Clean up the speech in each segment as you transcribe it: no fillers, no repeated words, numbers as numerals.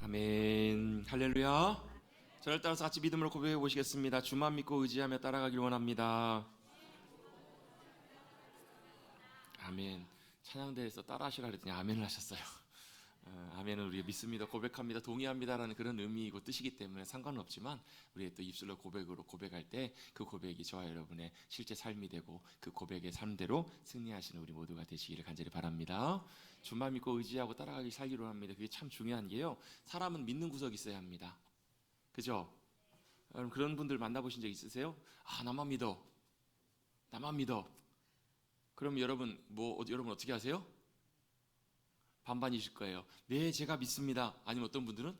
아멘. 할렐루야. 저를 따라서 같이 믿음으로 고백해 보시겠습니다. 주만 믿고 의지하며 따라가길 원합니다. 아멘. 찬양대에서 따라하시라 그랬더니 아멘을 하셨어요. 아멘은 우리가 믿습니다, 고백합니다, 동의합니다라는 그런 의미이고 뜻이기 때문에 상관은 없지만 우리의 또 입술로 고백으로 고백할 때 그 고백이 저와 여러분의 실제 삶이 되고 그 고백의 삶대로 승리하시는 우리 모두가 되시기를 간절히 바랍니다. 주만 믿고 의지하고 따라가기 살기로 합니다. 그게 참 중요한 게요, 사람은 믿는 구석이 있어야 합니다. 그죠? 여러분 그런 분들 만나보신 적 있으세요? 나만 믿어, 나만 믿어. 그럼 여러분 여러분 어떻게 하세요? 반반이실 거예요. 네, 제가 믿습니다. 아니면 어떤 분들은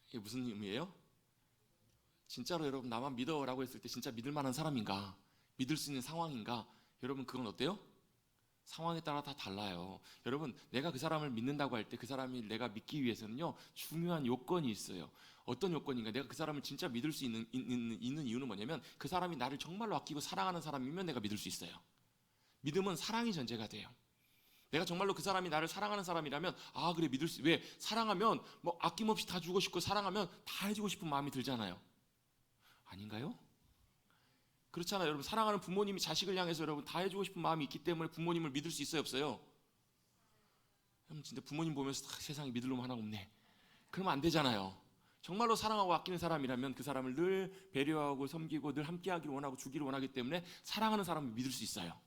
이게 무슨 의미예요? 진짜로 여러분 나만 믿어라고 했을 때 진짜 믿을 만한 사람인가? 믿을 수 있는 상황인가? 여러분 그건 어때요? 상황에 따라 다 달라요. 여러분 내가 그 사람을 믿는다고 할 때 그 사람이 내가 믿기 위해서는요 중요한 요건이 있어요. 어떤 요건인가? 내가 그 사람을 진짜 믿을 수 있는 이유는 뭐냐면 그 사람이 나를 정말로 아끼고 사랑하는 사람이면 내가 믿을 수 있어요. 믿음은 사랑이 전제가 돼요. 내가 정말로 그 사람이 나를 사랑하는 사람이라면 그래 믿을 수. 왜? 사랑하면 아낌없이 다 주고 싶고 사랑하면 다 해주고 싶은 마음이 들잖아요. 아닌가요? 그렇잖아요. 여러분 사랑하는 부모님이 자식을 향해서 여러분 다 해주고 싶은 마음이 있기 때문에 부모님을 믿을 수 있어요, 없어요? 여러분 진짜 부모님 보면서 세상에 믿을 놈 하나 없네, 그러면 안 되잖아요. 정말로 사랑하고 아끼는 사람이라면 그 사람을 늘 배려하고 섬기고 늘 함께하기를 원하고 주기를 원하기 때문에 사랑하는 사람을 믿을 수 있어요.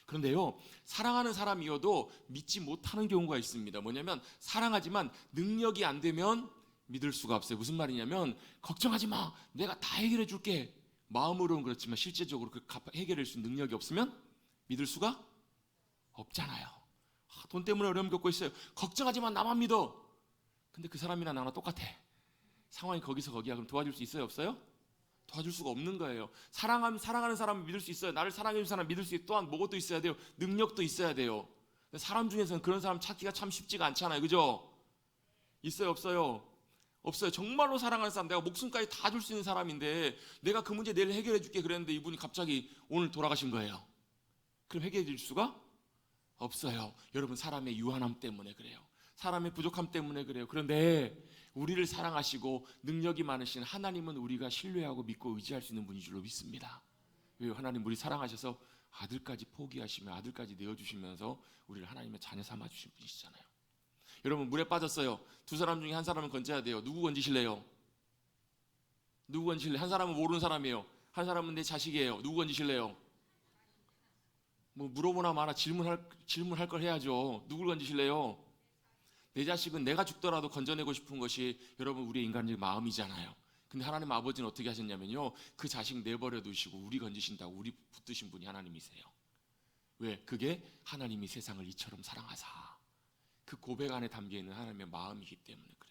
그런데요, 사랑하는 사람이어도 믿지 못하는 경우가 있습니다. 뭐냐면 사랑하지만 능력이 안 되면 믿을 수가 없어요. 무슨 말이냐면 걱정하지 마, 내가 다 해결해 줄게. 마음으로는 그렇지만 실제적으로 그 해결할 수 있는 능력이 없으면 믿을 수가 없잖아요. 돈 때문에 어려움 겪고 있어요. 걱정하지 마, 나만 믿어. 근데 그 사람이랑 나랑 똑같아. 상황이 거기서 거기야. 그럼 도와줄 수 있어요, 없어요? 도와줄 수가 없는 거예요. 사랑하는 사람을 믿을 수 있어요. 나를 사랑해 주는 사람 믿을 수 있어요. 또한 뭐것도 있어야 돼요? 능력도 있어야 돼요. 사람 중에서는 그런 사람 찾기가 참 쉽지가 않잖아요. 그죠? 있어요, 없어요? 없어요. 정말로 사랑하는 사람, 내가 목숨까지 다 줄 수 있는 사람인데 내가 그 문제 내일 해결해 줄게 그랬는데 이분이 갑자기 오늘 돌아가신 거예요. 그럼 해결해 줄 수가 없어요. 여러분 사람의 유한함 때문에 그래요. 사람의 부족함 때문에 그래요. 그런데 우리를 사랑하시고 능력이 많으신 하나님은 우리가 신뢰하고 믿고 의지할 수 있는 분인 줄로 믿습니다. 왜요? 하나님 우리 사랑하셔서 아들까지 포기하시며 아들까지 내어주시면서 우리를 하나님의 자녀 삼아주신 분이시잖아요. 여러분 물에 빠졌어요. 두 사람 중에 한 사람은 건져야 돼요. 누구 건지실래요? 누구 건지실래요? 한 사람은 모르는 사람이에요. 한 사람은 내 자식이에요. 누구 건지실래요? 물어보나 마나 질문할 걸 해야죠. 누굴 건지실래요? 내 자식은 내가 죽더라도 건져내고 싶은 것이 여러분 우리의 인간적 마음이잖아요. 근데 하나님 아버지는 어떻게 하셨냐면요, 그 자식 내버려 두시고 우리 건지신다고 우리 붙드신 분이 하나님이세요. 왜? 그게 하나님이 세상을 이처럼 사랑하사, 그 고백 안에 담겨있는 하나님의 마음이기 때문에 그래요.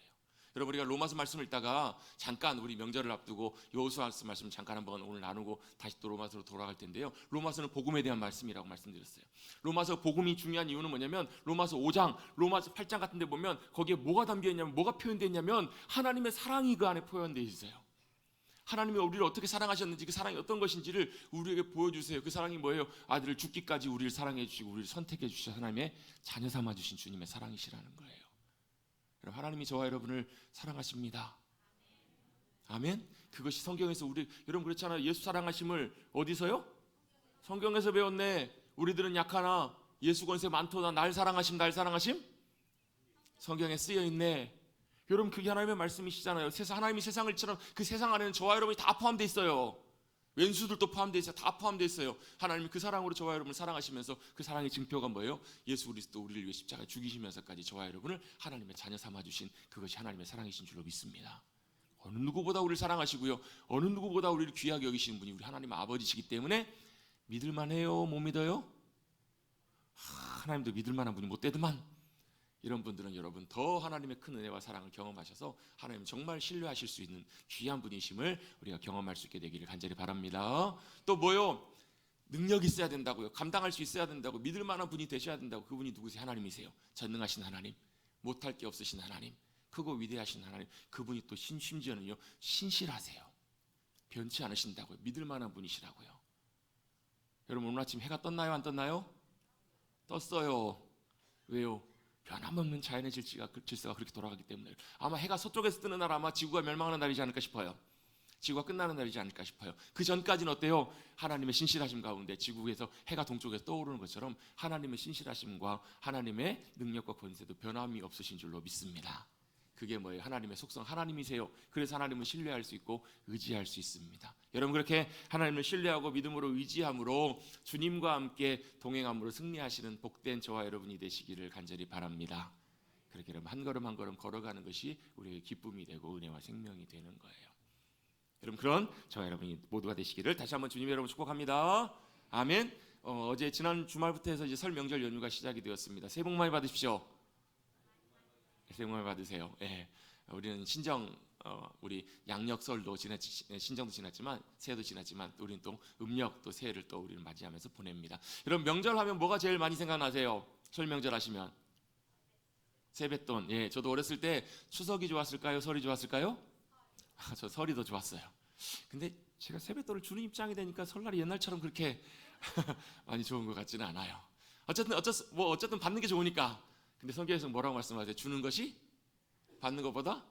여러분 우리가 로마서 말씀을 읽다가 잠깐 우리 명절을 앞두고 여호수아서 말씀을 잠깐 한번 오늘 나누고 다시 또 로마서로 돌아갈 텐데요, 로마서는 복음에 대한 말씀이라고 말씀드렸어요. 로마서 복음이 중요한 이유는 뭐냐면 로마서 5장, 로마서 8장 같은 데 보면 거기에 뭐가 담겨있냐면, 뭐가 표현되어 있냐면 하나님의 사랑이 그 안에 표현되어 있어요. 하나님이 우리를 어떻게 사랑하셨는지, 그 사랑이 어떤 것인지를 우리에게 보여주세요. 그 사랑이 뭐예요? 아들을 죽기까지 우리를 사랑해 주시고 우리를 선택해 주셔서 하나님의 자녀 삼아 주신 주님의 사랑이시라는 거예요. 여러분 하나님이 저와 여러분을 사랑하십니다. 아멘. 그것이 성경에서 여러분 그렇잖아요. 예수 사랑하심을 어디서요? 성경에서 배웠네. 우리들은 약하나 예수 권세 많도다. 날 사랑하심, 날 사랑하심? 성경에 쓰여 있네. 여러분 그게 하나님의 말씀이시잖아요. 하나님이 세상을 처럼 그 세상 안에는 저와 여러분이 다 포함되어 있어요. 왼수들도 포함되어 있어요. 다 포함되어 있어요. 하나님이 그 사랑으로 저와 여러분을 사랑하시면서 그 사랑의 증표가 뭐예요? 예수 그리스도 우리를 위해 십자가에 죽이시면서까지 저와 여러분을 하나님의 자녀 삼아주신 그것이 하나님의 사랑이신 줄로 믿습니다. 어느 누구보다 우리를 사랑하시고요, 어느 누구보다 우리를 귀하게 여기시는 분이 우리 하나님 아버지시기 때문에 믿을만해요? 못 믿어요? 하나님도 믿을만한 분이 못 되더만. 이런 분들은 여러분 더 하나님의 큰 은혜와 사랑을 경험하셔서 하나님 정말 신뢰하실 수 있는 귀한 분이심을 우리가 경험할 수 있게 되기를 간절히 바랍니다. 또 뭐요? 능력이 있어야 된다고요. 감당할 수 있어야 된다고. 믿을 만한 분이 되셔야 된다고. 그분이 누구세요? 하나님이세요. 전능하신 하나님, 못할 게 없으신 하나님, 크고 위대하신 하나님. 그분이 또 심지어는요 신실하세요. 변치 않으신다고요. 믿을 만한 분이시라고요. 여러분 오늘 아침 해가 떴나요? 안 떴나요? 떴어요. 왜요? 변함없는 자연의 질서가 그렇게 돌아가기 때문에 아마 해가 서쪽에서 뜨는 날 아마 지구가 멸망하는 날이지 않을까 싶어요. 지구가 끝나는 날이지 않을까 싶어요. 그 전까지는 어때요? 하나님의 신실하심 가운데 지구에서 해가 동쪽에서 떠오르는 것처럼 하나님의 신실하심과 하나님의 능력과 권세도 변함이 없으신 줄로 믿습니다. 그게 뭐예요? 하나님의 속성, 하나님이세요. 그래서 하나님은 신뢰할 수 있고 의지할 수 있습니다. 여러분 그렇게 하나님을 신뢰하고 믿음으로 의지함으로 주님과 함께 동행함으로 승리하시는 복된 저와 여러분이 되시기를 간절히 바랍니다. 그렇게 여러분 한 걸음 한 걸음 걸어가는 것이 우리의 기쁨이 되고 은혜와 생명이 되는 거예요. 여러분 그런 저와 여러분이 모두가 되시기를 다시 한번 주님 여러분 축복합니다. 아멘. 어제 지난 주말부터 해서 이제 설 명절 연휴가 시작이 되었습니다. 새해 복 많이 받으십시오. 새해 복 많이 받으세요. 예. 우리는 신정 우리 양력설도 신정도 지났지만 새해도 지났지만 우리는 또 음력 또 새해를 또 우리는 맞이하면서 보냅니다. 여러분 명절하면 뭐가 제일 많이 생각나세요? 설 명절 하시면 세뱃돈. 예, 저도 어렸을 때 추석이 좋았을까요? 설이 좋았을까요? 저 설이 더 좋았어요. 근데 제가 세뱃돈을 주는 입장이 되니까 설날이 옛날처럼 그렇게 많이 좋은 것 같지는 않아요. 어쨌든 받는 게 좋으니까. 근데 성경에서 뭐라고 말씀하세요? 주는 것이 받는 것보다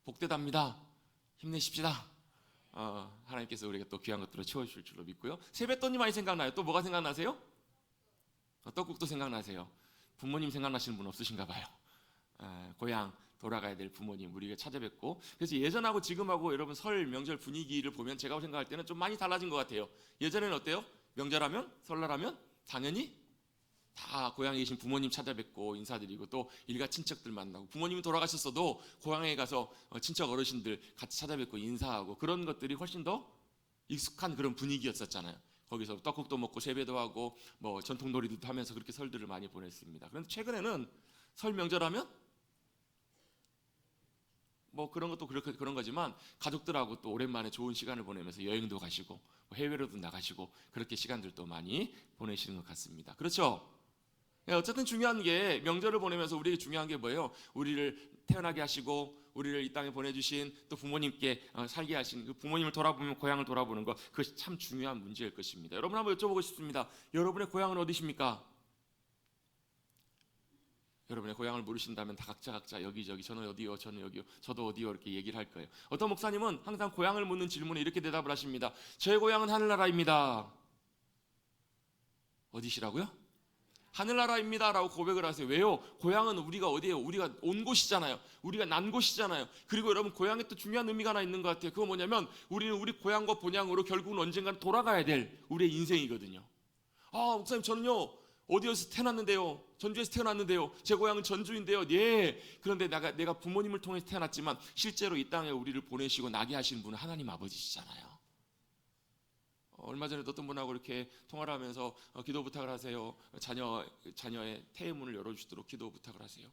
복되답니다. 힘내십시다. 하나님께서 우리가 또 귀한 것들을 채워주실 줄로 믿고요. 세뱃돈이 많이 생각나요. 또 뭐가 생각나세요? 떡국도 생각나세요. 부모님 생각나시는 분 없으신가 봐요. 고향 돌아가야 될 부모님 우리가 찾아뵙고. 그래서 예전하고 지금하고 여러분 설 명절 분위기를 보면 제가 생각할 때는 좀 많이 달라진 것 같아요. 예전에는 어때요? 명절하면 설날하면 당연히 다 고향에 계신 부모님 찾아뵙고 인사드리고 또 일가 친척들 만나고, 부모님이 돌아가셨어도 고향에 가서 친척 어르신들 같이 찾아뵙고 인사하고, 그런 것들이 훨씬 더 익숙한 그런 분위기였었잖아요. 거기서 떡국도 먹고 세배도 하고 뭐 전통놀이도 하면서 그렇게 설들을 많이 보냈습니다. 그런데 최근에는 설 명절하면 뭐 그런 것도 그런 거지만 가족들하고 또 오랜만에 좋은 시간을 보내면서 여행도 가시고 뭐 해외로도 나가시고 그렇게 시간들도 많이 보내시는 것 같습니다. 그렇죠? 어쨌든 중요한 게, 명절을 보내면서 우리에게 중요한 게 뭐예요? 우리를 태어나게 하시고 우리를 이 땅에 보내주신 또 부모님께 살게 하신 그 부모님을 돌아보면 고향을 돌아보는 것, 그것이 참 중요한 문제일 것입니다. 여러분 한번 여쭤보고 싶습니다. 여러분의 고향은 어디십니까? 여러분의 고향을 모르신다면 다 각자 여기저기 저는 어디요, 저는 여기요, 저도 어디요 이렇게 얘기를 할 거예요. 어떤 목사님은 항상 고향을 묻는 질문에 이렇게 대답을 하십니다. 저의 고향은 하늘나라입니다. 어디시라고요? 하늘나라입니다 라고 고백을 하세요. 왜요? 고향은 우리가 어디예요? 우리가 온 곳이잖아요. 우리가 난 곳이잖아요. 그리고 여러분 고향에 또 중요한 의미가 하나 있는 것 같아요. 그거 뭐냐면 우리는 우리 고향과 본향으로 결국은 언젠가는 돌아가야 될 우리의 인생이거든요. 목사님 저는요 어디에서 태어났는데요, 전주에서 태어났는데요, 제 고향은 전주인데요. 예. 그런데 내가 부모님을 통해서 태어났지만 실제로 이 땅에 우리를 보내시고 나게 하신 분은 하나님 아버지시잖아요. 얼마 전에 어떤 분하고 이렇게 통화를 하면서 기도 부탁을 하세요. 자녀의 태의문을 열어주시도록 기도 부탁을 하세요.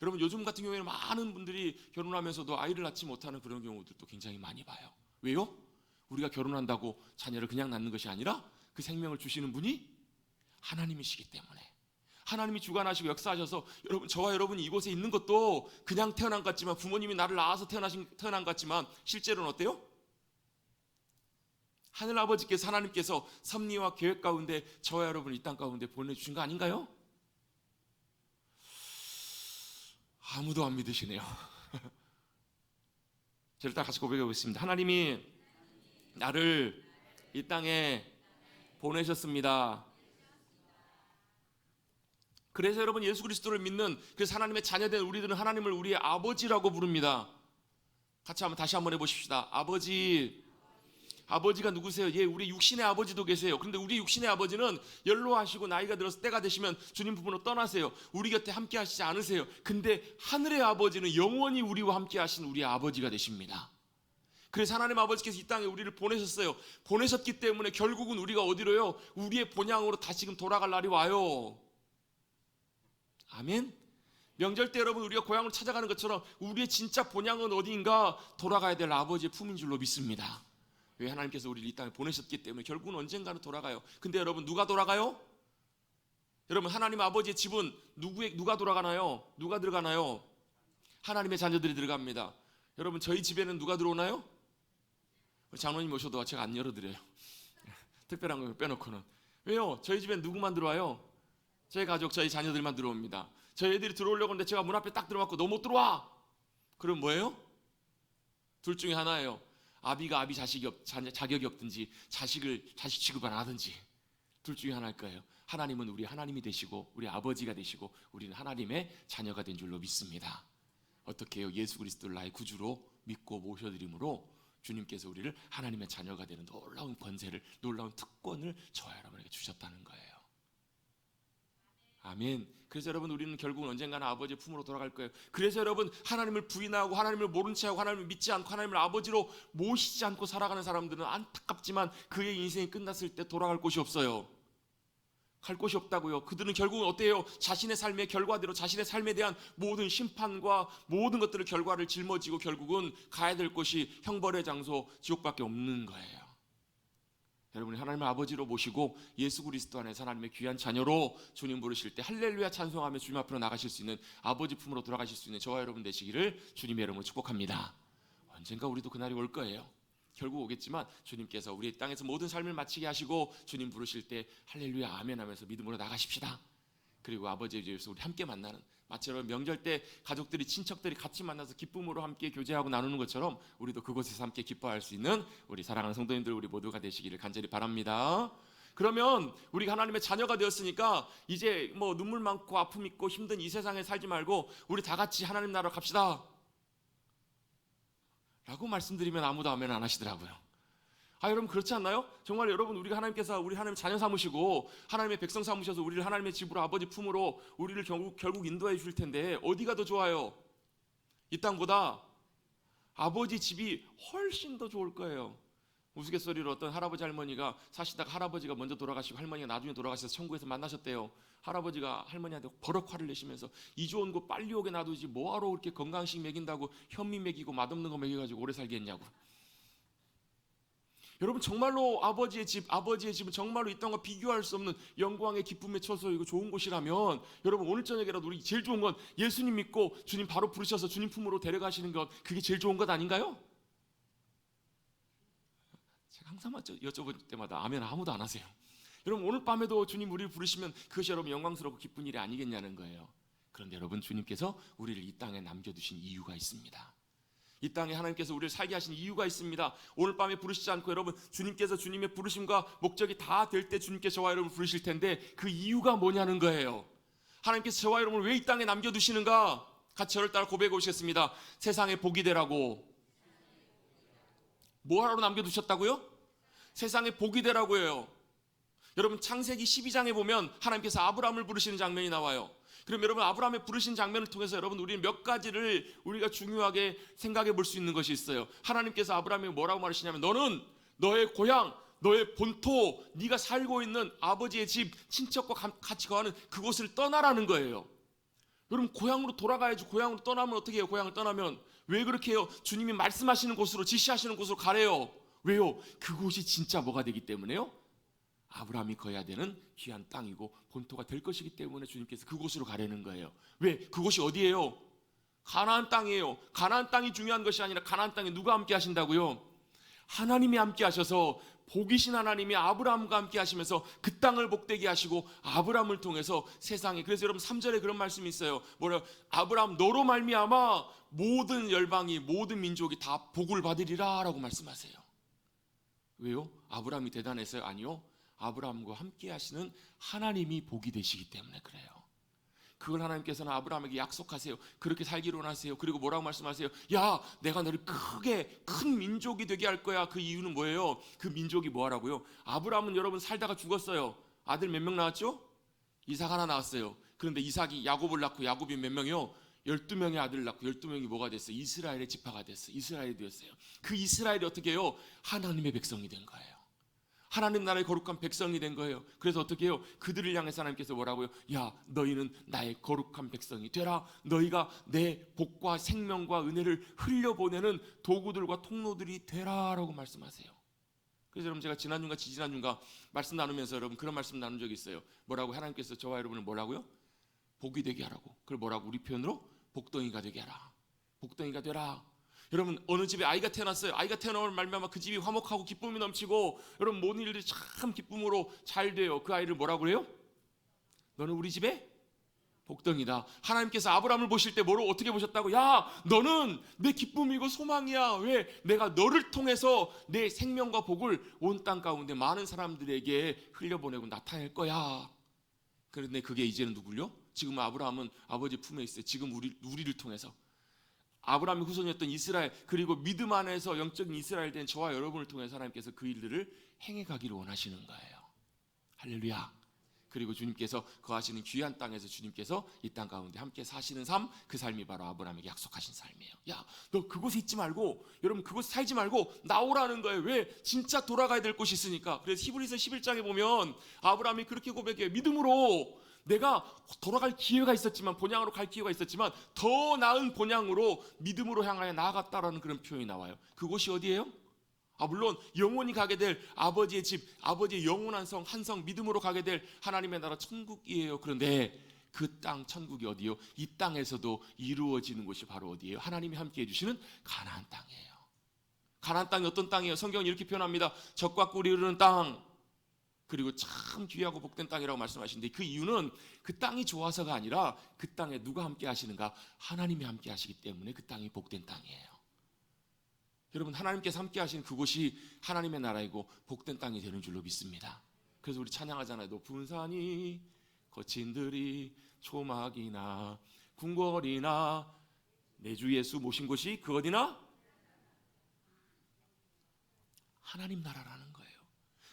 여러분 요즘 같은 경우에는 많은 분들이 결혼하면서도 아이를 낳지 못하는 그런 경우들도 굉장히 많이 봐요. 왜요? 우리가 결혼한다고 자녀를 그냥 낳는 것이 아니라 그 생명을 주시는 분이 하나님이시기 때문에, 하나님이 주관하시고 역사하셔서 여러분, 저와 여러분이 이곳에 있는 것도 그냥 태어난 것 같지만, 부모님이 나를 낳아서 태어난 것 같지만 실제로는 어때요? 하늘아버지께서, 하나님께서 섭리와 계획 가운데 저와 여러분을 이 땅 가운데 보내주신 거 아닌가요? 아무도 안 믿으시네요. 자, 일단 같이 고백해 보겠습니다. 하나님이 나를 이 땅에 보내셨습니다. 그래서 여러분 예수 그리스도를 믿는, 그래서 하나님의 자녀된 우리들은 하나님을 우리의 아버지라고 부릅니다. 같이 다시 한번 해보십시다. 아버지. 아버지가 누구세요? 예, 우리 육신의 아버지도 계세요. 그런데 우리 육신의 아버지는 연로하시고 나이가 들어서 때가 되시면 주님 부부로 떠나세요. 우리 곁에 함께 하시지 않으세요. 근데 하늘의 아버지는 영원히 우리와 함께 하신 우리의 아버지가 되십니다. 그래서 하나님 아버지께서 이 땅에 우리를 보내셨어요. 보내셨기 때문에 결국은 우리가 어디로요? 우리의 본향으로 다시금 돌아갈 날이 와요. 아멘. 명절 때 여러분 우리가 고향을 찾아가는 것처럼 우리의 진짜 본향은 어디인가 돌아가야 될 아버지의 품인 줄로 믿습니다. 왜? 하나님께서 우리를 이 땅에 보내셨기 때문에 결국은 언젠가는 돌아가요. 근데 여러분 누가 돌아가요? 여러분 하나님 아버지의 집은 누가 돌아가나요? 누가 들어가나요? 하나님의 자녀들이 들어갑니다. 여러분 저희 집에는 누가 들어오나요? 장로님 오셔도 제가 안 열어드려요. 특별한 거 빼놓고는. 왜요? 저희 집엔 누구만 들어와요? 저희 가족, 저희 자녀들만 들어옵니다. 저 애들이 들어오려고 하는데 제가 문 앞에 딱 들어맞고 너 못 들어와. 그럼 뭐예요? 둘 중에 하나예요. 아비가 아비 자격이 없든지 자식 취급을 안 하든지 둘 중에 하나일 거예요. 하나님은 우리 하나님이 되시고 우리 아버지가 되시고 우리는 하나님의 자녀가 된 줄로 믿습니다. 어떻게 해요? 예수 그리스도를 나의 구주로 믿고 모셔드림으로 주님께서 우리를 하나님의 자녀가 되는 놀라운 권세를, 놀라운 특권을 저와 여러분에게 주셨다는 거예요. 아멘. 그래서 여러분, 우리는 결국은 언젠가는 아버지의 품으로 돌아갈 거예요. 그래서 여러분, 하나님을 부인하고 하나님을 모른 채하고 하나님을 믿지 않고 하나님을 아버지로 모시지 않고 살아가는 사람들은 안타깝지만 그의 인생이 끝났을 때 돌아갈 곳이 없어요. 갈 곳이 없다고요. 그들은 결국은 어때요? 자신의 삶의 결과대로 자신의 삶에 대한 모든 심판과 모든 것들을 결과를 짊어지고 결국은 가야 될 곳이 형벌의 장소 지옥밖에 없는 거예요. 여러분이 하나님을 아버지로 모시고 예수 그리스도 안에서 하나님의 귀한 자녀로 주님 부르실 때 할렐루야 찬송하며 주님 앞으로 나가실 수 있는 아버지 품으로 돌아가실 수 있는 저와 여러분 되시기를 주님의 이름으로 축복합니다. 언젠가 우리도 그날이 올 거예요. 결국 오겠지만 주님께서 우리 땅에서 모든 삶을 마치게 하시고 주님 부르실 때 할렐루야 아멘 하면서 믿음으로 나가십시다. 그리고 아버지의 집에서 우리 함께 만나는, 마치 여러분 명절 때 가족들이 친척들이 같이 만나서 기쁨으로 함께 교제하고 나누는 것처럼 우리도 그곳에서 함께 기뻐할 수 있는 우리 사랑하는 성도님들 우리 모두가 되시기를 간절히 바랍니다. 그러면 우리가 하나님의 자녀가 되었으니까 이제 뭐 눈물 많고 아픔 있고 힘든 이 세상에 살지 말고 우리 다 같이 하나님 나라로 갑시다 라고 말씀드리면 아무도 아멘 안 하시더라고요. 여러분 그렇지 않나요? 정말 여러분, 우리가 하나님께서 우리 하나님 자녀 삼으시고 하나님의 백성 삼으셔서 우리를 하나님의 집으로 아버지 품으로 우리를 결국 인도해 주실 텐데 어디가 더 좋아요? 이 땅보다 아버지 집이 훨씬 더 좋을 거예요. 우스갯소리로 어떤 할아버지 할머니가 사시다가 할아버지가 먼저 돌아가시고 할머니가 나중에 돌아가셔서 천국에서 만나셨대요. 할아버지가 할머니한테 버럭 화를 내시면서 이 좋은 거 빨리 오게 놔두지 뭐하러 그렇게 건강식 먹인다고 현미 먹이고 맛없는 거 먹여가지고 오래 살게 했냐고. 여러분 정말로 아버지의 집은 정말로 이 땅과 비교할 수 없는 영광의 기쁨의 처소이고 좋은 곳이라면 여러분 오늘 저녁에라도 우리 제일 좋은 건 예수님 믿고 주님 바로 부르셔서 주님 품으로 데려가시는 것, 그게 제일 좋은 것 아닌가요? 제가 항상 여쭤볼 때마다 아멘 아무도 안 하세요. 여러분 오늘 밤에도 주님 우리를 부르시면 그것이 여러분 영광스럽고 기쁜 일이 아니겠냐는 거예요. 그런데 여러분 주님께서 우리를 이 땅에 남겨두신 이유가 있습니다. 이 땅에 하나님께서 우리를 살게 하신 이유가 있습니다. 오늘 밤에 부르시지 않고 여러분 주님께서 주님의 부르심과 목적이 다 될 때 주님께서 저와 여러분을 부르실 텐데 그 이유가 뭐냐는 거예요. 하나님께서 저와 여러분을 왜 이 땅에 남겨두시는가? 같이 저를 따라 고백해 보시겠습니다. 세상에 복이 되라고. 뭐 하러 남겨두셨다고요? 세상에 복이 되라고 해요. 여러분 창세기 12장에 보면 하나님께서 아브라함을 부르시는 장면이 나와요. 그럼 여러분 아브라함의 부르신 장면을 통해서 여러분 우리는 몇 가지를 우리가 중요하게 생각해 볼 수 있는 것이 있어요. 하나님께서 아브라함에게 뭐라고 말하시냐면 너는 너의 고향, 너의 본토, 네가 살고 있는 아버지의 집, 친척과 같이 거하는 그곳을 떠나라는 거예요. 여러분 고향으로 돌아가야지. 고향으로 떠나면 어떻게 해요? 고향을 떠나면 왜 그렇게 해요? 주님이 말씀하시는 곳으로, 지시하시는 곳으로 가래요. 왜요? 그곳이 진짜 뭐가 되기 때문에요? 아브라함이 거해야 되는 귀한 땅이고 본토가 될 것이기 때문에 주님께서 그곳으로 가려는 거예요. 왜? 그곳이 어디예요? 가나안 땅이에요. 가나안 땅이 중요한 것이 아니라 가나안 땅에 누가 함께 하신다고요? 하나님이 함께 하셔서 복이신 하나님이 아브라함과 함께 하시면서 그 땅을 복되게 하시고 아브라함을 통해서 세상에, 그래서 여러분 3절에 그런 말씀이 있어요. 뭐래요? 아브라함 너로 말미암아 모든 열방이, 모든 민족이 다 복을 받으리라 라고 말씀하세요. 왜요? 아브라함이 대단해서요? 아니요. 아브라함과 함께 하시는 하나님이 복이 되시기 때문에 그래요. 그걸 하나님께서는 아브라함에게 약속하세요. 그렇게 살기로 원하세요. 그리고 뭐라고 말씀하세요? 야, 내가 너를 크게 큰 민족이 되게 할 거야. 그 이유는 뭐예요? 그 민족이 뭐하라고요? 아브라함은 여러분 살다가 죽었어요. 아들 몇 명 나왔죠? 이삭 하나 나왔어요. 그런데 이삭이 야곱을 낳고 야곱이 몇 명이요? 12명의 아들을 낳고 12명이 뭐가 됐어요? 이스라엘의 지파가 됐어요. 이스라엘이 되었어요. 그 이스라엘이 어떻게 해요? 하나님의 백성이 된 거예요. 하나님 나라의 거룩한 백성이 된 거예요. 그래서 어떻게 해요? 그들을 향해서 하나님께서 뭐라고요? 야, 너희는 나의 거룩한 백성이 되라. 너희가 내 복과 생명과 은혜를 흘려보내는 도구들과 통로들이 되라 라고 말씀하세요. 그래서 여러분 제가 지난주인가 지지난주인가 말씀 나누면서 여러분 그런 말씀 나눈 적이 있어요. 뭐라고? 하나님께서 저와 여러분을 뭐라고요? 복이 되게 하라고. 그걸 뭐라고? 우리 표현으로 복덩이가 되게 하라. 복덩이가 되라. 여러분 어느 집에 아이가 태어났어요. 아이가 태어나면 말미암아 그 집이 화목하고 기쁨이 넘치고 여러분 모든 일들이 참 기쁨으로 잘 돼요. 그 아이를 뭐라고 그래요? 너는 우리 집에 복덩이다. 하나님께서 아브라함을 보실 때 뭐로 어떻게 보셨다고? 야, 너는 내 기쁨이고 소망이야. 왜? 내가 너를 통해서 내 생명과 복을 온 땅 가운데 많은 사람들에게 흘려보내고 나타낼 거야. 그런데 그게 이제는 누굴요? 지금 아브라함은 아버지 품에 있어요. 지금 우리를 통해서 아브라함의 후손이었던 이스라엘, 그리고 믿음 안에서 영적인 이스라엘 된 저와 여러분을 통해서 하나님께서 그 일들을 행해 가기를 원하시는 거예요. 할렐루야. 그리고 주님께서 거하시는 귀한 땅에서 주님께서 이 땅 가운데 함께 사시는 삶, 그 삶이 바로 아브라함에게 약속하신 삶이에요. 야, 너 그곳에 있지 말고, 여러분 그곳에 살지 말고 나오라는 거예요. 왜? 진짜 돌아가야 될 곳이 있으니까. 그래서 히브리서 11장에 보면 아브라함이 그렇게 고백해요. 믿음으로 내가 돌아갈 기회가 있었지만, 본향으로 갈 기회가 있었지만 더 나은 본향으로 믿음으로 향하여 나아갔다라는 그런 표현이 나와요. 그곳이 어디예요? 물론 영원히 가게 될 아버지의 집, 아버지의 영원한 성, 한 성, 믿음으로 가게 될 하나님의 나라 천국이에요. 그런데 그 땅 천국이 어디요? 이 땅에서도 이루어지는 곳이 바로 어디예요? 하나님이 함께 해주시는 가나안 땅이에요. 가나안 땅이 어떤 땅이에요? 성경은 이렇게 표현합니다. 젖과 꿀이 흐르는 땅, 그리고 참 귀하고 복된 땅이라고 말씀하시는데, 그 이유는 그 땅이 좋아서가 아니라 그 땅에 누가 함께 하시는가? 하나님이 함께 하시기 때문에 그 땅이 복된 땅이에요. 여러분, 하나님께서 함께 하신 그곳이 하나님의 나라이고 복된 땅이 되는 줄로 믿습니다. 그래서 우리 찬양하잖아요. 높은 산이 거친 들이 초막이나 궁궐이나 내 주 예수 모신 곳이 그 어디나? 하나님 나라라는 거예요.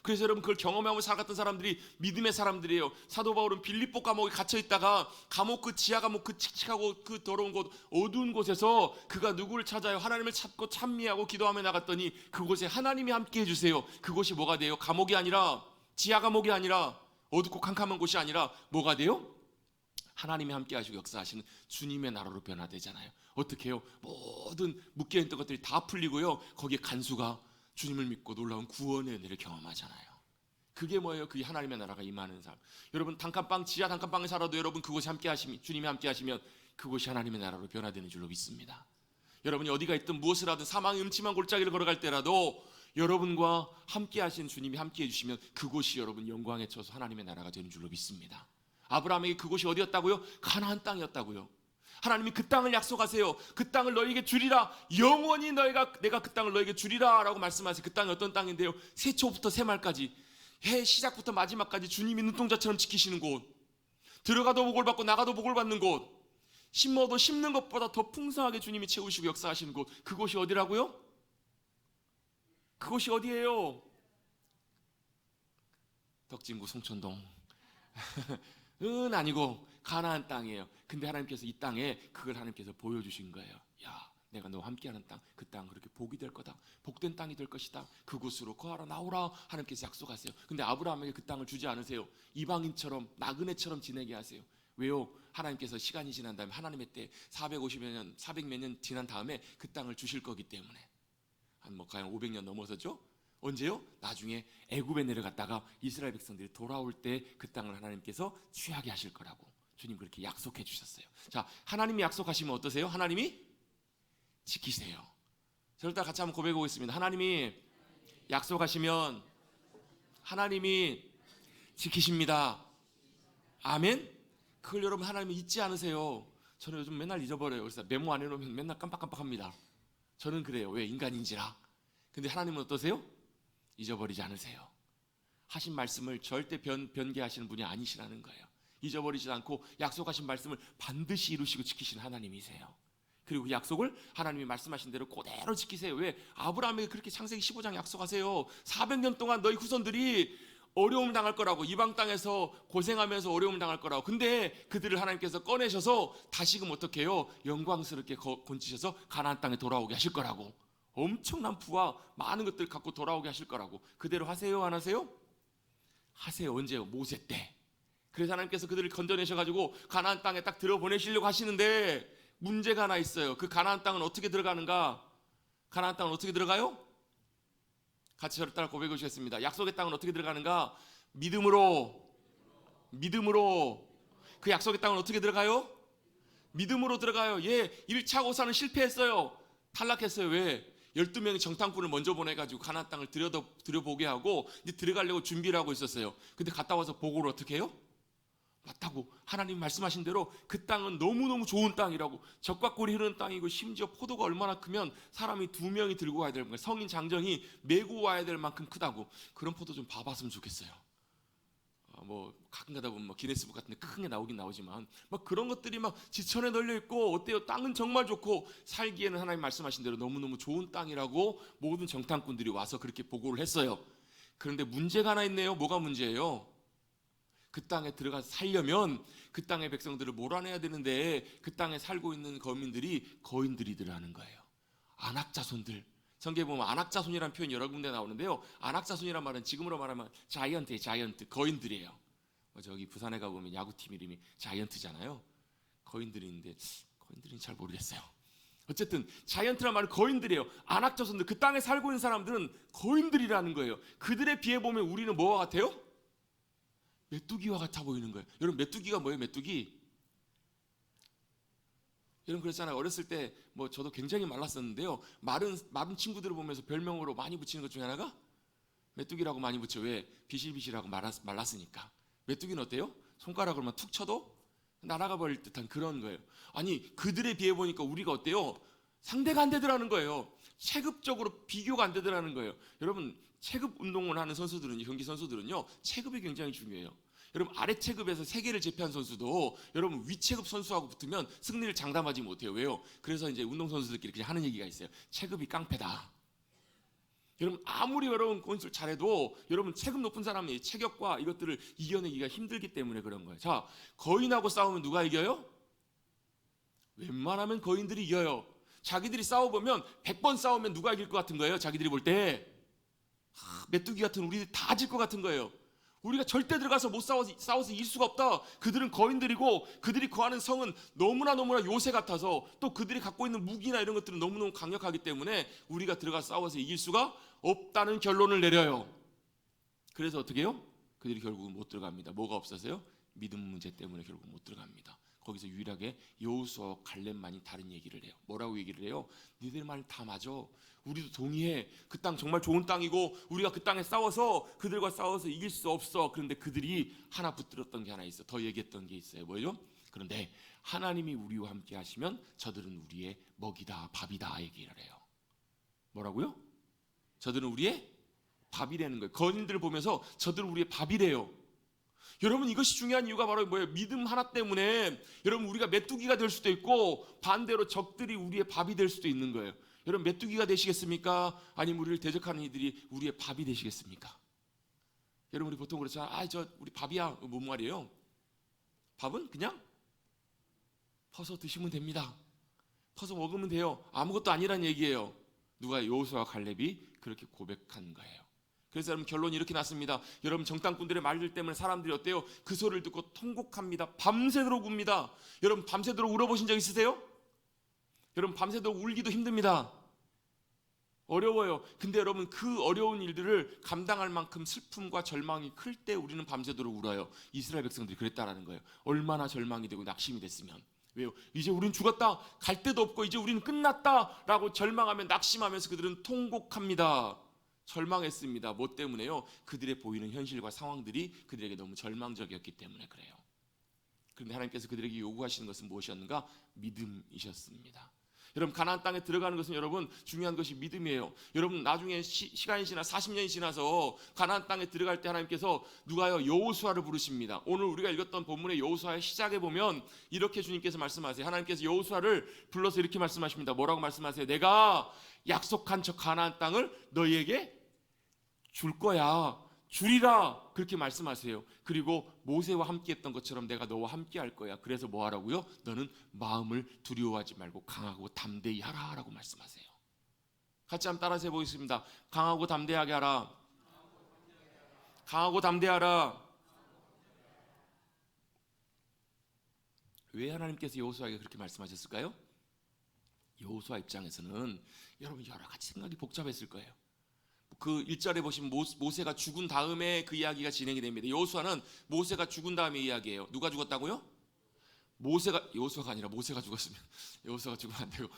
그래서 여러분, 그걸 경험하고 살아갔던 사람들이 믿음의 사람들이에요. 사도 바울은 빌립보 감옥에 갇혀 있다가 감옥 그 지하 감옥 그 칙칙하고 그 더러운 곳, 어두운 곳에서 그가 누구를 찾아요? 하나님을 찾고 찬미하고 기도하며 나갔더니 그곳에 하나님이 함께 해주세요. 그곳이 뭐가 돼요? 감옥이 아니라, 지하 감옥이 아니라, 어둡고 캄캄한 곳이 아니라 뭐가 돼요? 하나님이 함께 하시고 역사하시는 주님의 나라로 변화되잖아요. 어떻게 해요? 모든 묶여있던 것들이 다 풀리고요, 거기에 간수가 주님을 믿고 놀라운 구원의 은혜를 경험하잖아요. 그게 뭐예요? 그게 하나님의 나라가 임하는 삶. 여러분, 단칸방, 지하 단칸방에 살아도 여러분 그곳이 함께 하시면, 주님이 함께 하시면 그곳이 하나님의 나라로 변화되는 줄로 믿습니다. 여러분이 어디가 있든 무엇을 하든 사망의 음침한 골짜기를 걸어갈 때라도 여러분과 함께 하신 주님이 함께 해주시면 그곳이 여러분 영광에 쳐서 하나님의 나라가 되는 줄로 믿습니다. 아브라함에게 그곳이 어디였다고요? 가나안 땅이었다고요. 하나님이 그 땅을 약속하세요. 그 땅을 너희에게 주리라. 영원히 내가 그 땅을 너희에게 주리라 라고 말씀하세요. 그 땅이 어떤 땅인데요? 세초부터 새말까지, 해 시작부터 마지막까지 주님이 눈동자처럼 지키시는 곳, 들어가도 복을 받고 나가도 복을 받는 곳, 심어도 심는 것보다 더 풍성하게 주님이 채우시고 역사하시는 곳, 그곳이 어디라고요? 그곳이 어디예요? 덕진구 송천동 은 아니고 가나안 땅이에요. 근데 하나님께서 이 땅에 그걸 하나님께서 보여주신 거예요. 야, 내가 너와 함께하는 땅, 그 땅 그렇게 복이 될 거다. 복된 땅이 될 것이다. 그곳으로 거하라 나오라 하나님께서 약속하세요. 근데 아브라함에게 그 땅을 주지 않으세요. 이방인처럼 나그네처럼 지내게 하세요. 왜요? 하나님께서 시간이 지난 다음에 하나님의 때 450여 년, 400몇 년 지난 다음에 그 땅을 주실 거기 때문에, 한 뭐 과연 500년 넘어서죠? 언제요? 나중에 애굽에 내려갔다가 이스라엘 백성들이 돌아올 때 그 땅을 하나님께서 취하게 하실 거라고 주님 그렇게 약속해 주셨어요. 자, 하나님이 약속하시면 어떠세요? 하나님이 지키세요. 자, 일단 같이 한번 고백해 보겠습니다. 하나님이 약속하시면 하나님이 지키십니다. 아멘. 그걸 여러분 하나님이 잊지 않으세요. 저는 요즘 맨날 잊어버려요. 그래서 메모 안 해놓으면 맨날 깜빡깜빡합니다. 저는 그래요. 왜? 인간인지라. 근데 하나님은 어떠세요? 잊어버리지 않으세요. 하신 말씀을 절대 변개하시는 분이 아니시라는 거예요. 잊어버리지 않고 약속하신 말씀을 반드시 이루시고 지키신 하나님이세요. 그리고 그 약속을 하나님이 말씀하신 대로 그대로 지키세요. 왜? 아브라함에게 그렇게 창세기 15장 약속하세요. 400년 동안 너희 후손들이 어려움 당할 거라고, 이방 땅에서 고생하면서 어려움 당할 거라고. 근데 그들을 하나님께서 꺼내셔서 다시금 어떻게 해요? 영광스럽게 건지셔서 가나안 땅에 돌아오게 하실 거라고. 엄청난 부와 많은 것들 갖고 돌아오게 하실 거라고. 그대로 하세요? 안 하세요? 하세요. 언제요? 모세 때. 그래서 하나님께서 그들을 건져내셔가지고 가나안 땅에 딱 들어보내시려고 하시는데 문제가 하나 있어요. 그 가나안 땅은 어떻게 들어가는가? 가나안 땅은 어떻게 들어가요? 같이 저를 따라 고백해 주시겠습니다. 약속의 땅은 어떻게 들어가는가? 믿음으로. 그 약속의 땅은 어떻게 들어가요? 믿음으로 들어가요. 예, 1차 고사는 실패했어요. 탈락했어요. 왜? 12명의 정탐꾼을 먼저 보내가지고 가나안 땅을 들여보게 하고 이제 들어가려고 준비를 하고 있었어요. 근데 갔다 와서 보고를 어떻게 해요? 맞다고 하나님 말씀하신 대로 그 땅은 너무너무 좋은 땅이라고, 젖과 꿀이 흐르는 땅이고 심지어 포도가 얼마나 크면 사람이 2명이 들고 와야 될 거예요. 성인 장정이 메고 와야 될 만큼 크다고. 그런 포도 좀 봐봤으면 좋겠어요. 뭐 가끔 가다 보면 기네스북 같은 데 큰 게 나오긴 나오지만 막 그런 것들이 막 지천에 널려 있고 어때요? 땅은 정말 좋고 살기에는 하나님 말씀하신 대로 너무너무 좋은 땅이라고 모든 정탐꾼들이 와서 그렇게 보고를 했어요. 그런데 문제가 하나 있네요. 뭐가 문제예요? 그 땅에 들어가서 살려면 그 땅의 백성들을 몰아내야 되는데 그 땅에 살고 있는 거민들이 거인들이더라는 거예요. 안악자손들. 성경에 보면 안악자손이라는 표현이 여러 군데 나오는데요. 안악자손이란 말은 지금으로 말하면 자이언트, 거인들이에요. 저기 부산에 가보면 야구팀 이름이 자이언트잖아요. 거인들인데 거인들은 잘 모르겠어요. 어쨌든 자이언트란 말은 거인들이에요. 안악자손들, 그 땅에 살고 있는 사람들은 거인들이라는 거예요. 그들에 비해 보면 우리는 뭐와 같아요? 메뚜기와 같아 보이는 거예요. 여러분, 메뚜기가 뭐예요? 메뚜기? 여러분 그렇잖아요. 어렸을 때 뭐 저도 굉장히 말랐었는데요. 마른 친구들을 보면서 별명으로 많이 붙이는 것 중에 하나가 메뚜기라고 많이 붙여. 왜? 비실비실하고 말랐으니까. 메뚜기는 어때요? 손가락으로만 툭 쳐도 날아가 버릴 듯한 그런 거예요. 아니, 그들에 비해 보니까 우리가 어때요? 상대가 안 되더라는 거예요. 체급적으로 비교가 안 되더라는 거예요. 여러분, 체급 운동을 하는 선수들은요, 경기 선수들은요, 체급이 굉장히 중요해요. 여러분, 아래 체급에서 세계를 제패한 선수도 여러분 위 체급 선수하고 붙으면 승리를 장담하지 못해요. 왜요? 그래서 이제 운동 선수들끼리 그냥 하는 얘기가 있어요. 체급이 깡패다. 여러분, 아무리 여러분 건술 잘해도 여러분 체급 높은 사람이 체격과 이것들을 이겨내기가 힘들기 때문에 그런 거예요. 자, 거인하고 싸우면 누가 이겨요? 웬만하면 거인들이 이겨요. 자기들이 싸워보면 100번 싸우면 누가 이길 것 같은 거예요? 자기들이 볼 때 메뚜기 같은 우리들이 다 질 것 같은 거예요. 우리가 절대 들어가서 못 싸워서 이길 수가 없다. 그들은 거인들이고 그들이 거하는 성은 너무나 요새 같아서 또 그들이 갖고 있는 무기나 이런 것들은 너무너무 강력하기 때문에 우리가 들어가서 싸워서 이길 수가 없다는 결론을 내려요. 그래서 어떻게 해요? 그들이 결국은 못 들어갑니다. 뭐가 없어서요? 믿음 문제 때문에 결국 못 들어갑니다. 거기서 유일하게 여호수아와 갈렙만이 다른 얘기를 해요. 뭐라고 얘기를 해요? 니들 말 다 맞아. 우리도 동의해. 그 땅 정말 좋은 땅이고 우리가 그 땅에 싸워서 그들과 싸워서 이길 수 없어. 그런데 그들이 하나 붙들었던 게 하나 있어. 더 얘기했던 게 있어요. 뭐예요? 그런데 하나님이 우리와 함께 하시면 저들은 우리의 먹이다, 밥이다 얘기를 해요. 뭐라고요? 저들은 우리의 밥이라는 거예요. 거인들을 보면서 저들은 우리의 밥이래요. 여러분, 이것이 중요한 이유가 바로 뭐예요? 믿음 하나 때문에 여러분 우리가 메뚜기가 될 수도 있고 반대로 적들이 우리의 밥이 될 수도 있는 거예요. 여러분, 메뚜기가 되시겠습니까? 아니면 우리를 대적하는 이들이 우리의 밥이 되시겠습니까? 여러분, 우리 보통 그렇잖아요. 우리 밥이야. 뭔 말이에요? 밥은 그냥 퍼서 드시면 됩니다. 퍼서 먹으면 돼요. 아무것도 아니란 얘기예요. 누가? 여호수아와 갈렙이 그렇게 고백한 거예요. 그래서 여러분, 결론이 이렇게 났습니다. 여러분, 정탐꾼들의 말들 때문에 사람들이 어때요? 그 소리를 듣고 통곡합니다. 밤새도록 웁니다. 여러분, 밤새도록 울어보신 적 있으세요? 여러분, 밤새도록 울기도 힘듭니다. 어려워요. 근데 여러분, 그 어려운 일들을 감당할 만큼 슬픔과 절망이 클 때 우리는 밤새도록 울어요. 이스라엘 백성들이 그랬다라는 거예요. 얼마나 절망이 되고 낙심이 됐으면. 왜요? 이제 우린 죽었다. 갈 데도 없고 이제 우리는 끝났다 라고 절망하며 낙심하면서 그들은 통곡합니다. 절망했습니다. 뭐 때문에요? 그들의 보이는 현실과 상황들이 그들에게 너무 절망적이었기 때문에 그래요. 그런데 하나님께서 그들에게 요구하시는 것은 무엇이었는가? 믿음이셨습니다. 여러분, 가나안 땅에 들어가는 것은 여러분 중요한 것이 믿음이에요. 여러분, 나중에 시간이 지나 40년이 지나서 가나안 땅에 들어갈 때 하나님께서 누가요? 여호수아를 부르십니다. 오늘 우리가 읽었던 본문의 여호수아의 시작에 보면 이렇게 주님께서 말씀하세요. 하나님께서 여호수아를 불러서 이렇게 말씀하십니다. 뭐라고 말씀하세요? 내가 약속한 저 가나안 땅을 너희에게 줄 거야. 주리라. 그렇게 말씀하세요. 그리고 모세와 함께 했던 것처럼 내가 너와 함께 할 거야. 그래서 뭐 하라고요? 너는 마음을 두려워하지 말고 강하고 담대히 하라 라고 말씀하세요. 같이 한번 따라서 해보겠습니다. 강하고 담대하게 하라. 강하고 담대하라. 왜 하나님께서 여호수아에게 그렇게 말씀하셨을까요? 여호수아 입장에서는 여러분 여러 가지 생각이 복잡했을 거예요. 그 1절에 보시면 모세가 죽은 다음에 그 이야기가 진행이 됩니다. 여호수아는 모세가 죽은 다음에 이야기예요. 누가 죽었다고요? 여호수아가 아니라 모세가 죽었으면 여호수아가 죽으면 안 되고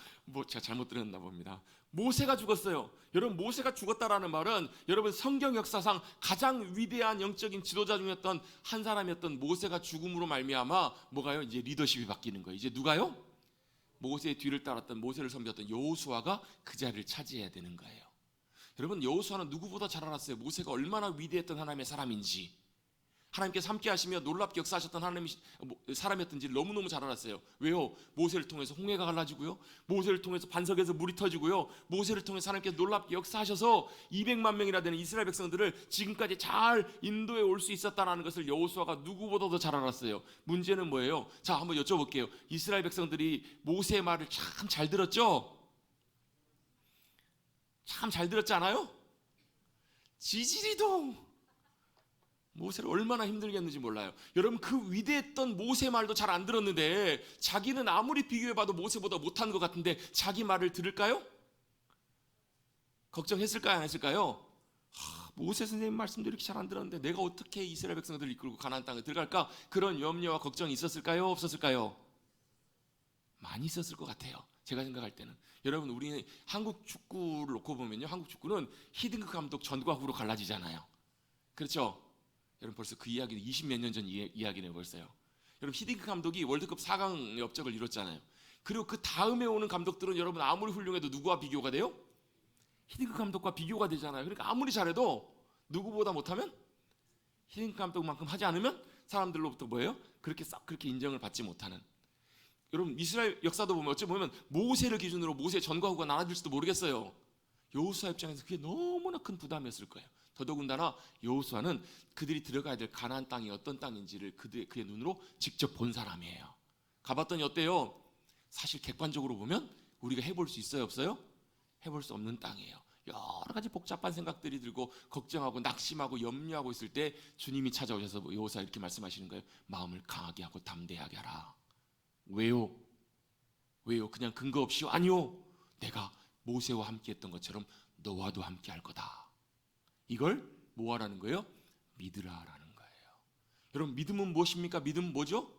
제가 잘못 들었나 봅니다. 모세가 죽었어요. 여러분, 모세가 죽었다라는 말은 여러분 성경 역사상 가장 위대한 영적인 지도자 중이었던 한 사람이었던 모세가 죽음으로 말미암아 뭐가요? 이제 리더십이 바뀌는 거예요. 이제 누가요? 모세의 뒤를 따랐던 모세를 섬겼던 여호수아가 그 자리를 차지해야 되는 거예요. 여러분, 여호수아는 누구보다 잘 알았어요. 모세가 얼마나 위대했던 하나님의 사람인지, 하나님께서 함께 하시며 놀랍게 역사하셨던 하나님의 사람이었던지 너무너무 잘 알았어요. 왜요? 모세를 통해서 홍해가 갈라지고요, 모세를 통해서 반석에서 물이 터지고요, 모세를 통해서 하나님께서 놀랍게 역사하셔서 200만 명이나 되는 이스라엘 백성들을 지금까지 잘 인도해 올 수 있었다는 것을 여호수아가 누구보다도 잘 알았어요. 문제는 뭐예요? 자, 한번 여쭤볼게요. 이스라엘 백성들이 모세의 말을 참 잘 들었죠? 참 잘 들었지 않아요? 지지리도 모세를 얼마나 힘들겠는지 몰라요. 여러분, 그 위대했던 모세 말도 잘 안 들었는데 자기는 아무리 비교해봐도 모세보다 못한 것 같은데 자기 말을 들을까요? 걱정했을까요? 안 했을까요? 모세 선생님 말씀도 이렇게 잘 안 들었는데 내가 어떻게 이스라엘 백성들을 이끌고 가나안 땅에 들어갈까? 그런 염려와 걱정이 있었을까요? 없었을까요? 많이 있었을 것 같아요. 제가 생각할 때는. 여러분, 우리 한국 축구를 놓고 보면요, 한국 축구는 히딩크 감독 전과 후로 갈라지잖아요. 그렇죠? 여러분, 벌써 그 이야기는 20몇 년 전 이야기네요. 벌써요. 여러분, 히딩크 감독이 월드컵 4강의 업적을 이뤘잖아요. 그리고 그 다음에 오는 감독들은 여러분 아무리 훌륭해도 누구와 비교가 돼요? 히딩크 감독과 비교가 되잖아요. 그러니까 아무리 잘해도 누구보다 못하면 히딩크 감독만큼 하지 않으면 사람들로부터 뭐예요? 그렇게 인정을 받지 못하는. 여러분, 이스라엘 역사도 보면 어찌 보면 모세를 기준으로 모세 전과 후가 나눠질지도 모르겠어요. 여호수아 입장에서 그게 너무나 큰 부담이었을 거예요. 더더군다나 여호수아는 그들이 들어가야 될 가나안 땅이 어떤 땅인지를 그의 눈으로 직접 본 사람이에요. 가봤더니 어때요? 사실 객관적으로 보면 우리가 해볼 수 있어요, 없어요? 해볼 수 없는 땅이에요. 여러 가지 복잡한 생각들이 들고 걱정하고 낙심하고 염려하고 있을 때 주님이 찾아오셔서 여호수아 이렇게 말씀하시는 거예요. 마음을 강하게 하고 담대하게 하라. 왜요? 그냥 근거 없이요? 아니요. 내가 모세와 함께 했던 것처럼 너와도 함께 할 거다. 이걸 뭐 하라는 거예요? 믿으라라는 거예요. 여러분, 믿음은 무엇입니까? 믿음은 뭐죠?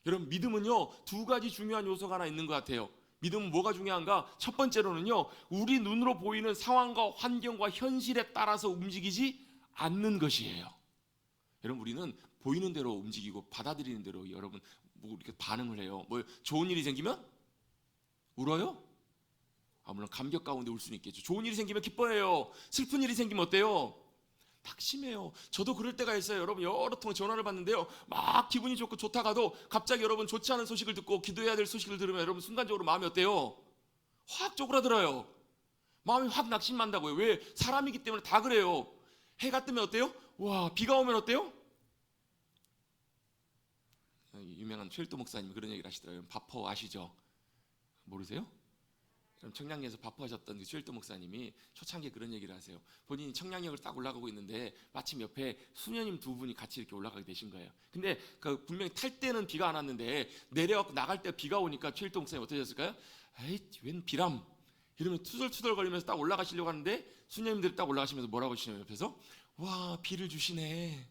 여러분, 믿음은요, 두 가지 중요한 요소가 하나 있는 것 같아요. 믿음은 뭐가 중요한가? 첫 번째로는요, 우리 눈으로 보이는 상황과 환경과 현실에 따라서 움직이지 않는 것이에요. 여러분, 우리는 보이는 대로 움직이고 받아들이는 대로 여러분 뭐 이렇게 반응을 해요. 뭐 좋은 일이 생기면 울어요? 물론 감격 가운데 울 수는 있겠죠. 좋은 일이 생기면 기뻐해요. 슬픈 일이 생기면 어때요? 낙심해요. 저도 그럴 때가 있어요. 여러분, 여러 통 전화를 받는데요, 막 기분이 좋고 좋다가도 갑자기 여러분 좋지 않은 소식을 듣고 기도해야 될 소식을 들으면 여러분 순간적으로 마음이 어때요? 확 쪼그라들어요. 마음이 확 낙심한다고요. 왜? 사람이기 때문에 다 그래요. 해가 뜨면 어때요? 와, 비가 오면 어때요? 유명한 최일도 목사님이 그런 얘기를 하시더라고요. 바퍼 아시죠? 모르세요? 청량리에서 바포하셨던 그 최일도 목사님이 초창기에 그런 얘기를 하세요. 본인이 청량역을 딱 올라가고 있는데 마침 옆에 수녀님 두 분이 같이 이렇게 올라가게 되신 거예요. 근데 그 분명히 탈 때는 비가 안 왔는데 내려가고 나갈 때 비가 오니까 최일도 목사님 어떻게 하셨을까요? 에이, 웬 비람, 이러면 투덜투덜 거리면서 딱 올라가시려고 하는데 수녀님들이 딱 올라가시면서 뭐라고 하시냐면 옆에서 와, 비를 주시네.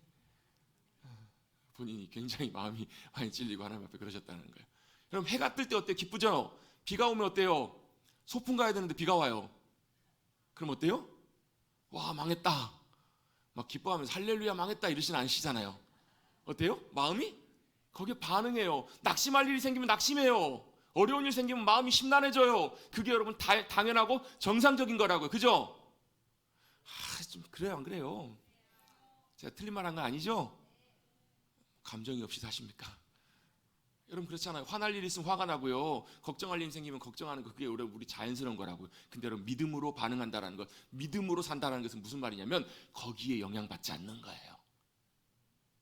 본인이 굉장히 마음이 많이 찔리고 하나님 앞에 그러셨다는 거예요. 그럼 해가 뜰 때 어때요? 기쁘죠? 비가 오면 어때요? 소풍 가야 되는데 비가 와요. 그럼 어때요? 와, 망했다. 막 기뻐하면서 할렐루야 망했다 이러진 않으시잖아요. 어때요? 마음이? 거기에 반응해요. 낙심할 일이 생기면 낙심해요. 어려운 일 생기면 마음이 심란해져요. 그게 여러분 당연하고 정상적인 거라고요. 그죠? 좀 그래요, 안 그래요? 제가 틀린 말 한 거 아니죠? 감정이 없이 사십니까? 여러분, 그렇잖아요. 화날 일이 있으면 화가 나고요, 걱정할 일이 생기면 걱정하는 거, 그게 우리 자연스러운 거라고요. 근데 여러분, 믿음으로 반응한다라는 것, 믿음으로 산다는 것은 무슨 말이냐면 거기에 영향받지 않는 거예요.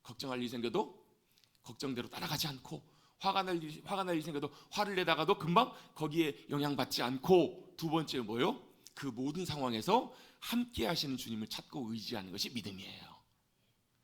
걱정할 일이 생겨도 걱정대로 따라가지 않고, 화가 날 일이 생겨도 화를 내다가도 금방 거기에 영향받지 않고, 두 번째 뭐예요? 그 모든 상황에서 함께 하시는 주님을 찾고 의지하는 것이 믿음이에요.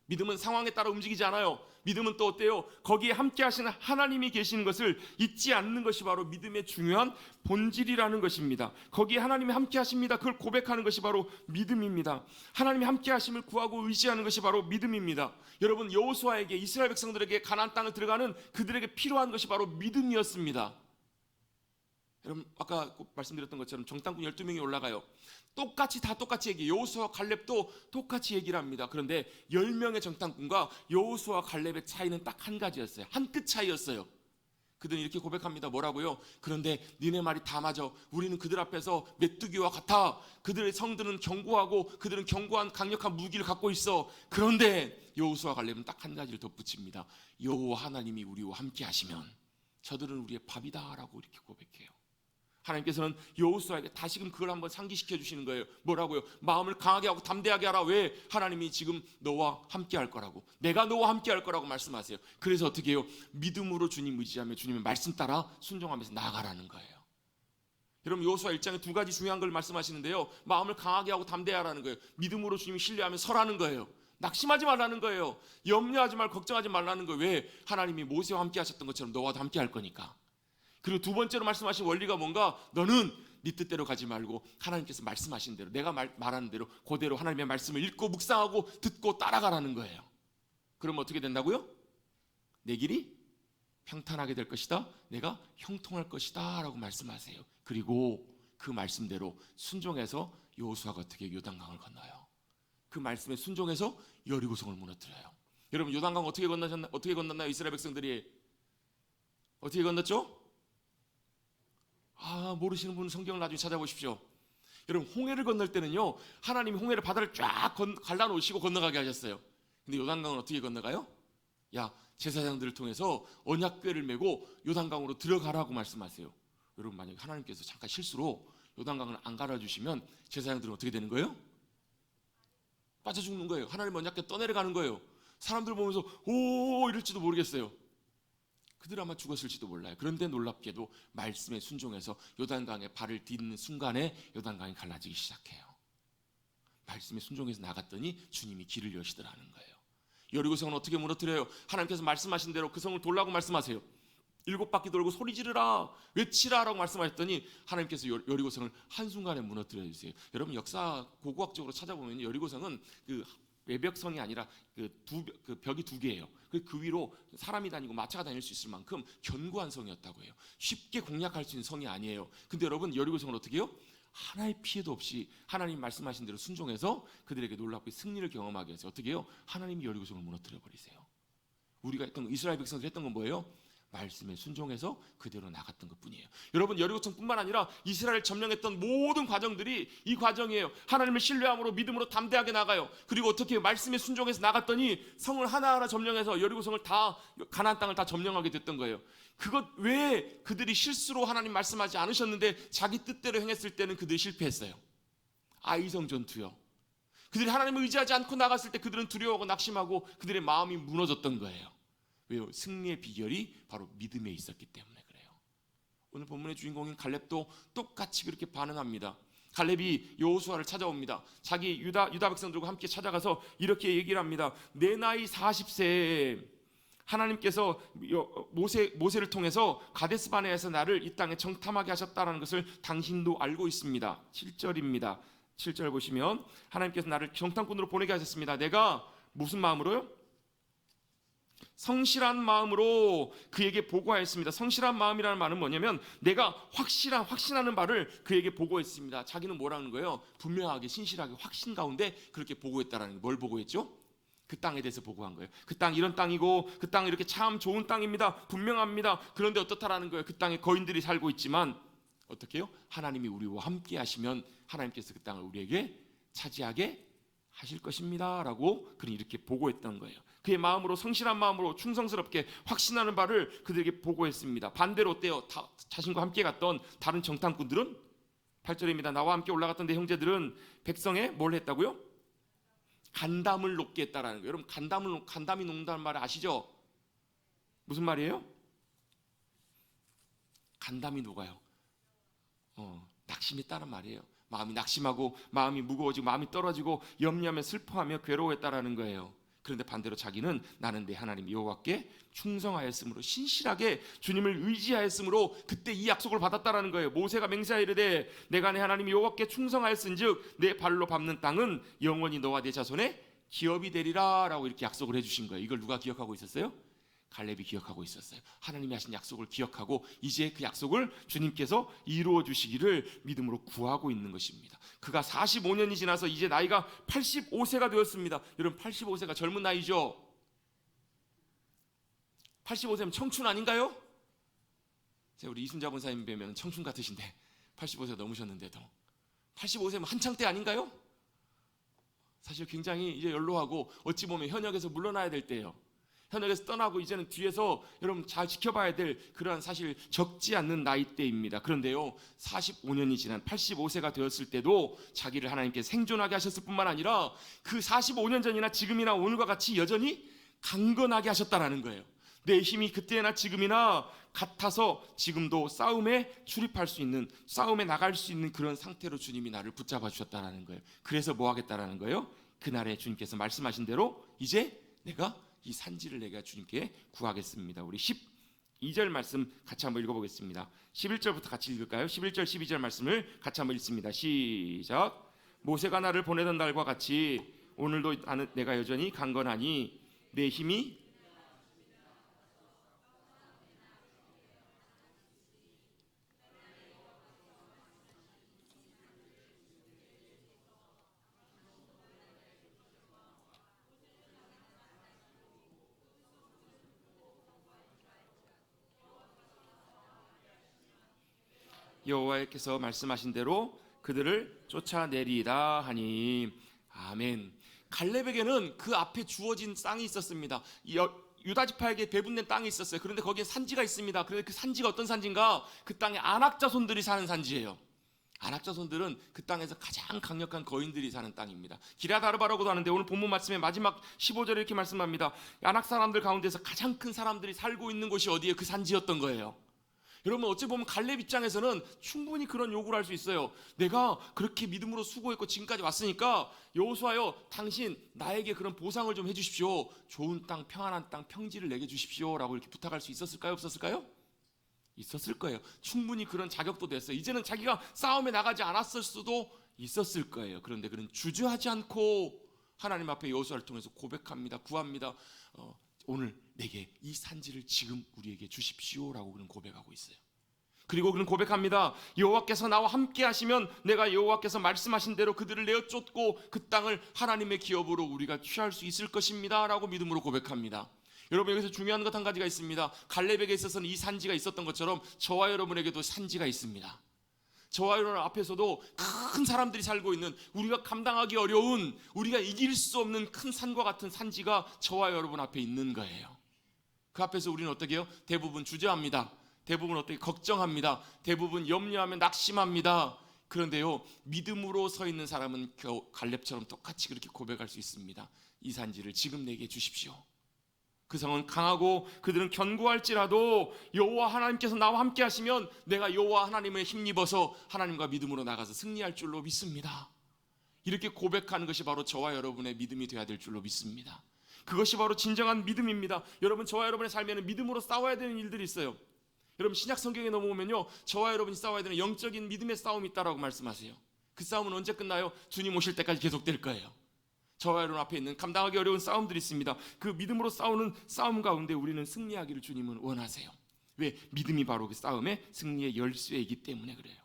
믿음은 상황에 따라 움직이지 않아요. 믿음은 또 어때요? 거기에 함께 하시는 하나님이 계시는 것을 잊지 않는 것이 바로 믿음의 중요한 본질이라는 것입니다. 거기에 하나님이 함께 하십니다. 그걸 고백하는 것이 바로 믿음입니다. 하나님이 함께 하심을 구하고 의지하는 것이 바로 믿음입니다. 여러분, 여호수아에게, 이스라엘 백성들에게 가나안 땅을 들어가는 그들에게 필요한 것이 바로 믿음이었습니다. 여러분, 아까 말씀드렸던 것처럼 정탐꾼 12명이 올라가요. 똑같이 얘기해요. 여호수아와 갈렙도 똑같이 얘기를 합니다. 그런데 10명의 정탐꾼과 여호수아와 갈렙의 차이는 딱 한 가지였어요. 한 끗 차이였어요. 그들은 이렇게 고백합니다. 뭐라고요? 그런데 니네 말이 다 맞아. 우리는 그들 앞에서 메뚜기와 같아. 그들의 성들은 견고하고 그들은 견고한 강력한 무기를 갖고 있어. 그런데 여호수아와 갈렙은 딱 한 가지를 덧붙입니다. 여호와 하나님이 우리와 함께 하시면 저들은 우리의 밥이다 라고 이렇게 고백해요. 하나님께서는 여호수아에게 다시금 그걸 한번 상기시켜 주시는 거예요. 뭐라고요? 마음을 강하게 하고 담대하게 하라. 왜? 하나님이 지금 너와 함께 할 거라고, 내가 너와 함께 할 거라고 말씀하세요. 그래서 어떻게 해요? 믿음으로 주님 의지하며 주님의 말씀 따라 순종하면서 나아가라는 거예요. 여러분, 여호수아 1장에 두 가지 중요한 걸 말씀하시는데요, 마음을 강하게 하고 담대하라는 거예요. 믿음으로 주님 신뢰하며 서라는 거예요. 낙심하지 말라는 거예요. 염려하지 말고 걱정하지 말라는 거예요. 왜? 하나님이 모세와 함께 하셨던 것처럼 너와도 함께 할 거니까. 그리고 두 번째로 말씀하신 원리가 뭔가, 너는 네 뜻대로 가지 말고 하나님께서 말씀하신 대로, 내가 말하는 대로 그대로 하나님의 말씀을 읽고 묵상하고 듣고 따라가라는 거예요. 그럼 어떻게 된다고요? 내 길이 평탄하게 될 것이다, 내가 형통할 것이다 라고 말씀하세요. 그리고 그 말씀대로 순종해서 여호수아가 어떻게 요단강을 건너요. 그 말씀에 순종해서 여리고성을 무너뜨려요. 여러분, 요단강 어떻게 건넜나요? 이스라엘 백성들이 어떻게 건넜죠? 모르시는 분은 성경을 나중에 찾아보십시오. 여러분, 홍해를 건널 때는요, 하나님이 홍해를 바다를 쫙 갈라놓으시고 건너가게 하셨어요. 근데 요단강은 어떻게 건너가요? 제사장들을 통해서 언약궤를 메고 요단강으로 들어가라고 말씀하세요. 여러분, 만약에 하나님께서 잠깐 실수로 요단강을 안 갈아주시면 제사장들은 어떻게 되는 거예요? 빠져 죽는 거예요. 하나님 언약궤 떠내려가는 거예요. 사람들 보면서 오 이럴지도 모르겠어요. 그들 아마 죽었을지도 몰라요. 그런데 놀랍게도 말씀에 순종해서 요단강에 발을 딛는 순간에 요단강이 갈라지기 시작해요. 말씀에 순종해서 나갔더니 주님이 길을 여시더라는 거예요. 여리고성은 어떻게 무너뜨려요? 하나님께서 말씀하신 대로 그 성을 돌라고 말씀하세요. 7바퀴 돌고 소리 지르라, 외치라 라고 말씀하셨더니 하나님께서 여리고성을 한순간에 무너뜨려 주세요. 여러분, 역사 고고학적으로 찾아보면 여리고성은 그 외벽성이 아니라 그 벽이 두 개예요. 그 위로 사람이 다니고 마차가 다닐 수 있을 만큼 견고한 성이었다고 해요. 쉽게 공략할 수 있는 성이 아니에요. 근데 여러분, 여리고성을 어떻게 해요? 하나의 피해도 없이 하나님 말씀하신 대로 순종해서 그들에게 놀랍게 승리를 경험하게 해서 어떻게 해요? 하나님이 여리고성을 무너뜨려 버리세요. 우리가 했던, 이스라엘 백성들이 했던 건 뭐예요? 말씀에 순종해서 그대로 나갔던 것뿐이에요. 여러분, 여리고성뿐만 아니라 이스라엘 점령했던 모든 과정들이 이 과정이에요. 하나님을 신뢰함으로 믿음으로 담대하게 나가요. 그리고 어떻게 말씀에 순종해서 나갔더니 성을 하나하나 점령해서 여리고성을 다, 가나안 땅을 다 점령하게 됐던 거예요. 그것 왜 그들이 실수로 하나님 말씀하지 않으셨는데 자기 뜻대로 행했을 때는 그들이 실패했어요. 아이성 전투요. 그들이 하나님을 의지하지 않고 나갔을 때 그들은 두려워하고 낙심하고 그들의 마음이 무너졌던 거예요. 왜요? 승리의 비결이 바로 믿음에 있었기 때문에 그래요. 오늘 본문의 주인공인 갈렙도 똑같이 그렇게 반응합니다. 갈렙이 여호수아를 찾아옵니다. 자기 유다 백성들과 함께 찾아가서 이렇게 얘기를 합니다. 내 나이 40세에 하나님께서 모세를 통해서 가데스 바네아에서 나를 이 땅에 정탐하게 하셨다는 것을 당신도 알고 있습니다. 7절입니다. 7절 보시면 하나님께서 나를 정탐꾼으로 보내게 하셨습니다. 내가 무슨 마음으로요? 성실한 마음으로 그에게 보고하였습니다. 성실한 마음이라는 말은 뭐냐면 내가 확신하는 바를 그에게 보고했습니다. 자기는 뭐라는 거예요? 분명하게 신실하게 확신 가운데 그렇게 보고했다라는 거예요. 뭘 보고했죠? 그 땅에 대해서 보고한 거예요. 그 땅 이런 땅이고 그 땅 이렇게 참 좋은 땅입니다. 분명합니다. 그런데 어떻다라는 거예요? 그 땅에 거인들이 살고 있지만 어떻게 해요? 하나님이 우리와 함께 하시면 하나님께서 그 땅을 우리에게 차지하게 하실 것입니다 라고 그는 이렇게 보고했던 거예요. 그의 마음으로, 성실한 마음으로 충성스럽게 확신하는 바를 그들에게 보고했습니다. 반대로 어때요? 자신과 함께 갔던 다른 정탐꾼들은 8절입니다. 나와 함께 올라갔던 내 형제들은 백성에 뭘 했다고요? 간담을 높게 했다라는 거예요. 여러분, 간담이 녹는다는 말 아시죠? 무슨 말이에요? 간담이 녹아요. 낙심이 있다는 말이에요. 마음이 낙심하고 마음이 무거워지고 마음이 떨어지고 염려하며 슬퍼하며 괴로워했다라는 거예요. 그런데 반대로 자기는 나는 내 하나님 여호와께 충성하였으므로 신실하게 주님을 의지하였으므로 그때 이 약속을 받았다라는 거예요. 모세가 맹세하이르되 내가 내 하나님 여호와께 충성하였은즉 내 발로 밟는 땅은 영원히 너와 내 자손의 기업이 되리라 라고 이렇게 약속을 해주신 거예요. 이걸 누가 기억하고 있었어요? 갈렙이 기억하고 있었어요. 하나님이 하신 약속을 기억하고 이제 그 약속을 주님께서 이루어 주시기를 믿음으로 구하고 있는 것입니다. 그가 45년이 지나서 이제 나이가 85세가 되었습니다. 여러분 85세가 젊은 나이죠. 85세면 청춘 아닌가요? 제가 우리 이순자 본사님 뵈면 청춘 같으신데 85세 넘으셨는데도 85세면 한창 때 아닌가요? 사실 굉장히 이제 연로하고 어찌 보면 현역에서 물러나야 될 때예요. 현역에서 떠나고 이제는 뒤에서 여러분 잘 지켜봐야 될 그러한 사실 적지 않는 나이대입니다. 그런데요 45년이 지난 85세가 되었을 때도 자기를 하나님께 생존하게 하셨을 뿐만 아니라 그 45년 전이나 지금이나 오늘과 같이 여전히 강건하게 하셨다라는 거예요. 내 힘이 그때나 지금이나 같아서 지금도 싸움에 출입할 수 있는, 싸움에 나갈 수 있는 그런 상태로 주님이 나를 붙잡아 주셨다라는 거예요. 그래서 뭐 하겠다라는 거예요? 그날에 주님께서 말씀하신 대로 이제 내가 이 산지를 내가 주님께 구하겠습니다. 우리 12절 말씀 같이 한번 읽어보겠습니다. 11절부터 같이 읽을까요? 11절 12절 말씀을 같이 한번 읽습니다. 시작. 모세가 나를 보내던 날과 같이 오늘도 내가 여전히 강건하니 내 힘이 여호와께서 말씀하신 대로 그들을 쫓아내리라 하니 아멘. 갈렙에게는 그 앞에 주어진 땅이 있었습니다. 유다 지파에게 배분된 땅이 있었어요. 그런데 거기에 산지가 있습니다. 그런데 그 산지가 어떤 산지인가? 그 땅에 아낙 자손들이 사는 산지예요. 아낙 자손들은 그 땅에서 가장 강력한 거인들이 사는 땅입니다. 기럇 아르바라고도 하는데 오늘 본문 말씀의 마지막 15절에 이렇게 말씀합니다. 아낙 사람들 가운데서 가장 큰 사람들이 살고 있는 곳이 어디에? 그 산지였던 거예요. 여러분 어찌 보면 갈렙 입장에서는 충분히 그런 요구를 할 수 있어요. 내가 그렇게 믿음으로 수고했고 지금까지 왔으니까 여호수아여 당신 나에게 그런 보상을 좀 해주십시오. 좋은 땅, 평안한 땅, 평지를 내게 주십시오 라고 이렇게 부탁할 수 있었을까요? 없었을까요? 있었을 거예요. 충분히 그런 자격도 됐어요. 이제는 자기가 싸움에 나가지 않았을 수도 있었을 거예요. 그런데 그는 주저하지 않고 하나님 앞에 여호수아를 통해서 고백합니다. 구합니다. 오늘 내게 이 산지를 지금 우리에게 주십시오라고 그는 고백하고 있어요. 그리고 그는 고백합니다. 여호와께서 나와 함께 하시면 내가 여호와께서 말씀하신 대로 그들을 내어 쫓고 그 땅을 하나님의 기업으로 우리가 취할 수 있을 것입니다 라고 믿음으로 고백합니다. 여러분 여기서 중요한 것 한 가지가 있습니다. 갈렙에게 있어서는 이 산지가 있었던 것처럼 저와 여러분에게도 산지가 있습니다. 저와 여러분 앞에서도 큰 사람들이 살고 있는, 우리가 감당하기 어려운, 우리가 이길 수 없는 큰 산과 같은 산지가 저와 여러분 앞에 있는 거예요. 그 앞에서 우리는 어떻게 해요? 대부분 주저합니다. 대부분 어떻게 걱정합니다. 대부분 염려하며 낙심합니다. 그런데요 믿음으로 서 있는 사람은 갈렙처럼 똑같이 그렇게 고백할 수 있습니다. 이 산지를 지금 내게 주십시오. 그 성은 강하고 그들은 견고할지라도 여호와 하나님께서 나와 함께 하시면 내가 여호와 하나님을 힘입어서 하나님과 믿음으로 나가서 승리할 줄로 믿습니다. 이렇게 고백하는 것이 바로 저와 여러분의 믿음이 되어야 될 줄로 믿습니다. 그것이 바로 진정한 믿음입니다. 여러분 저와 여러분의 삶에는 믿음으로 싸워야 되는 일들이 있어요. 여러분 신약 성경에 넘어오면요 저와 여러분이 싸워야 되는 영적인 믿음의 싸움이 있다라고 말씀하세요. 그 싸움은 언제 끝나요? 주님 오실 때까지 계속될 거예요. 저와 여러분 앞에 있는 감당하기 어려운 싸움들이 있습니다. 그 믿음으로 싸우는 싸움 가운데 우리는 승리하기를 주님은 원하세요. 왜? 믿음이 바로 그 싸움의 승리의 열쇠이기 때문에 그래요.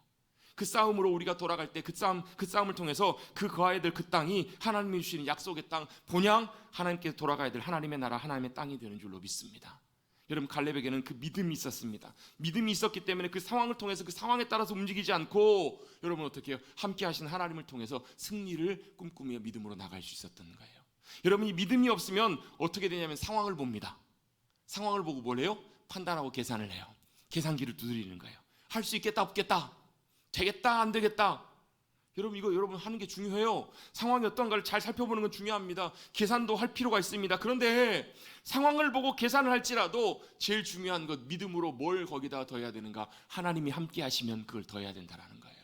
그 싸움으로 우리가 돌아갈 때 그 싸움을 통해서 그 거해야 될 그 땅이 하나님이 주시는 약속의 땅, 본향 하나님께 돌아가야 될 하나님의 나라, 하나님의 땅이 되는 줄로 믿습니다. 여러분 갈렙에게는 그 믿음이 있었습니다. 믿음이 있었기 때문에 그 상황을 통해서 그 상황에 따라서 움직이지 않고 여러분 어떻게 해요? 함께 하신 하나님을 통해서 승리를 꿈꾸며 믿음으로 나갈 수 있었던 거예요. 여러분 이 믿음이 없으면 어떻게 되냐면 상황을 봅니다. 상황을 보고 뭘 해요? 판단하고 계산을 해요. 계산기를 두드리는 거예요. 할 수 있겠다 없겠다, 되겠다 안 되겠다. 여러분 이거 여러분 하는 게 중요해요. 상황이 어떤가를 잘 살펴보는 건 중요합니다. 계산도 할 필요가 있습니다. 그런데 상황을 보고 계산을 할지라도 제일 중요한 것 믿음으로 뭘 거기다 더해야 되는가? 하나님이 함께 하시면 그걸 더해야 된다는 거예요.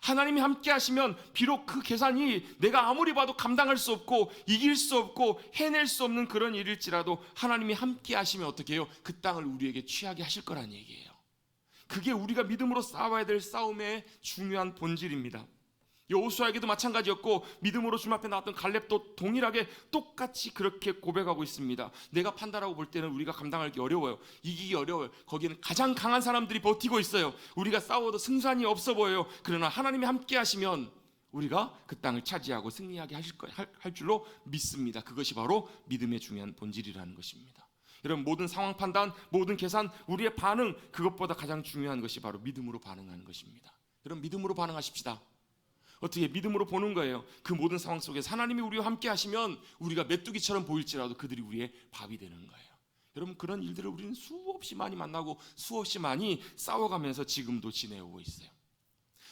하나님이 함께 하시면 비록 그 계산이 내가 아무리 봐도 감당할 수 없고 이길 수 없고 해낼 수 없는 그런 일일지라도 하나님이 함께 하시면 어떻게 해요? 그 땅을 우리에게 취하게 하실 거란 얘기예요. 그게 우리가 믿음으로 싸워야 될 싸움의 중요한 본질입니다. 여호수아에게도 마찬가지였고 믿음으로 주님 앞에 나왔던 갈렙도 동일하게 똑같이 그렇게 고백하고 있습니다. 내가 판단하고 볼 때는 우리가 감당하기 어려워요. 이기기 어려워요. 거기에는 가장 강한 사람들이 버티고 있어요. 우리가 싸워도 승산이 없어 보여요. 그러나 하나님이 함께 하시면 우리가 그 땅을 차지하고 승리하게 할 줄로 믿습니다. 그것이 바로 믿음의 중요한 본질이라는 것입니다. 여러분, 모든 상황 판단, 모든 계산, 우리의 반응, 그것보다 가장 중요한 것이 바로 믿음으로 반응하는 것입니다. 여러분, 믿음으로 반응하십시다. 어떻게 믿음으로 보는 거예요. 그 모든 상황 속에서 하나님이 우리와 함께 하시면 우리가 메뚜기처럼 보일지라도 그들이 우리의 밥이 되는 거예요. 여러분, 그런 일들을 우리는 수없이 많이 만나고 수없이 많이 싸워가면서 지금도 지내오고 있어요.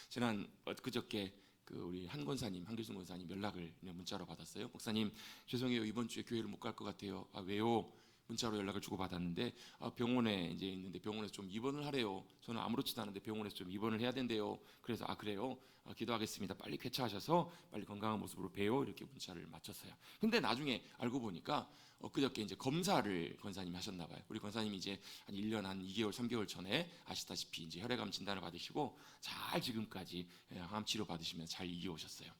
지난 그저께 우리 한 권사님, 한길순 권사님 연락을 문자로 받았어요. 목사님, 죄송해요, 이번 주에 교회를 못 갈 것 같아요. 아, 왜요? 문자로 연락을 주고 받았는데 병원에 이제 있는데 병원에서 좀 입원을 하래요. 저는 아무렇지도 않은데 병원에서 좀 입원을 해야 된대요. 그래서 그래요. 기도하겠습니다. 빨리 쾌차하셔서 빨리 건강한 모습으로 봬요. 이렇게 문자를 마쳤어요. 근데 나중에 알고 보니까 그저께 이제 검사를 권사님이 하셨나 봐요. 우리 권사님이 이제 한 1년 한 2개월, 3개월 전에 아시다시피 이제 혈액암 진단을 받으시고 잘 지금까지 항암 치료 받으시면서 잘 이겨오셨어요.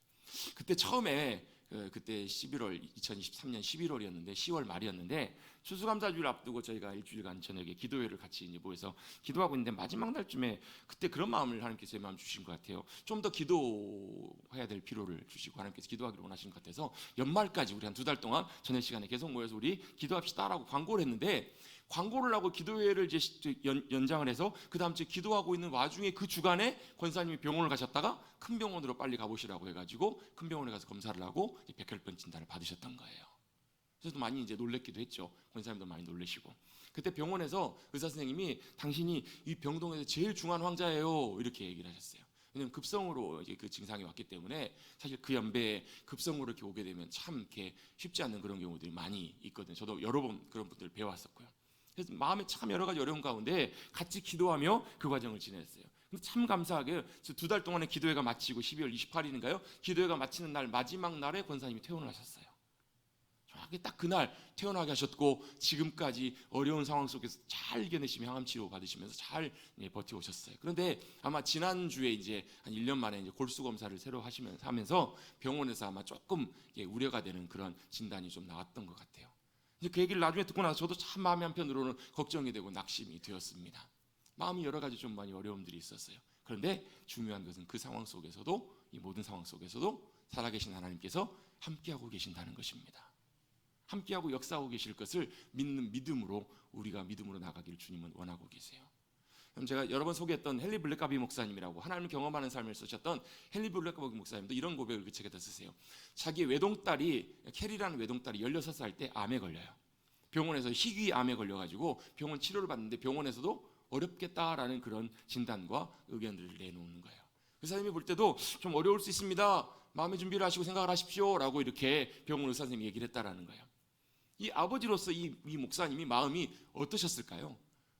그때 처음에 그때 2023년 11월이었는데 10월 말이었는데 추수감사주를 앞두고 저희가 일주일간 저녁에 기도회를 같이 이제 모여서 기도하고 있는데 마지막 날쯤에 그때 그런 마음을 하나님께서 제 마음 주신 것 같아요. 좀 더 기도해야 될 필요를 주시고 하나님께서 기도하기를 원하시는 것 같아서 연말까지 우리 한 2달 동안 저녁 시간에 계속 모여서 우리 기도합시다라고 광고를 했는데 광고를 하고 기도회를 이제 연장을 해서 그 다음 주에 기도하고 있는 와중에 그 주간에 권사님이 병원을 가셨다가 큰 병원으로 빨리 가보시라고 해가지고 큰 병원에 가서 검사를 하고 백혈병 진단을 받으셨던 거예요. 그래서 많이 이제 놀랬기도 했죠. 권사님도 많이 놀라시고. 그때 병원에서 의사 선생님이 당신이 이 병동에서 제일 중한 환자예요 이렇게 얘기를 하셨어요. 왜냐면 급성으로 이제 그 증상이 왔기 때문에 사실 그 연배에 급성으로 이렇게 오게 되면 참 이렇게 쉽지 않는 그런 경우들이 많이 있거든요. 저도 여러 번 그런 분들을 배워왔었고요. 그래서 마음에 참 여러 가지 어려운 가운데 같이 기도하며 그 과정을 지냈어요. 근데 참 감사하게 2달 동안의 기도회가 마치고 12월 28일인가요? 기도회가 마치는 날 마지막 날에 권사님이 퇴원을 하셨어요. 정확히 딱 그날 퇴원하게 하셨고 지금까지 어려운 상황 속에서 잘 이겨내시며 항암 치료 받으시면서 잘 버티고 오셨어요. 그런데 아마 지난주에 이제 한 1년 만에 이제 골수 검사를 새로 하면서 병원에서 아마 조금 우려가 되는 그런 진단이 좀 나왔던 것 같아요. 그 얘기를 나중에 듣고 나서 저도 참 마음이 한편으로는 걱정이 되고 낙심이 되었습니다. 마음이 여러 가지 좀 많이 어려움들이 있었어요. 그런데 중요한 것은 그 상황 속에서도 이 모든 상황 속에서도 살아계신 하나님께서 함께하고 계신다는 것입니다. 함께하고 역사하고 계실 것을 믿는 믿음으로 우리가 믿음으로 나가기를 주님은 원하고 계세요. 그럼 제가 여러 번 소개했던 헨리 블랙가비 목사님이라고 하나님을 경험하는 삶을 쓰셨던 헨리 블랙가비 목사님도 이런 고백을 그 책에다 쓰세요. 자기 외동딸이 캐리라는 외동딸이 16살 때 암에 걸려요. 병원에서 희귀암에 걸려가지고 병원 치료를 받는데 병원에서도 어렵겠다라는 그런 진단과 의견들을 내놓는 거예요. 그 사람이 볼 때도 좀 어려울 수 있습니다. 마음의 준비를 하시고 생각을 하십시오라고 이렇게 병원 의사 선생님이 얘기를 했다라는 거예요. 이 아버지로서 이 목사님이 마음이 어떠셨을까요?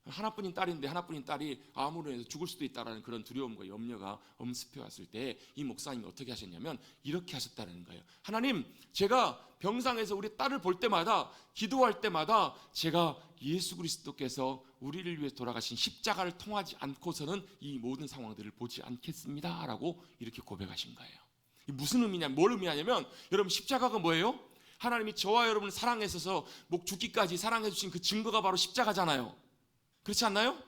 하나뿐인 딸인데 하나뿐인 딸이 암으로 해서 죽을 수도 있다라는 그런 두려움과 염려가 엄습해 왔을 때 이 목사님이 어떻게 하셨냐면 이렇게 하셨다는 거예요. 하나님, 제가 병상에서 우리 딸을 볼 때마다 기도할 때마다 제가 예수 그리스도께서 우리를 위해 돌아가신 십자가를 통하지 않고서는 이 모든 상황들을 보지 않겠습니다 라고 이렇게 고백하신 거예요. 무슨 의미냐면 뭘 의미하냐면 여러분 십자가가 뭐예요? 하나님이 저와 여러분을 사랑하셔서 목 죽기까지 사랑해 주신 그 증거가 바로 십자가잖아요. 그렇지 않나요?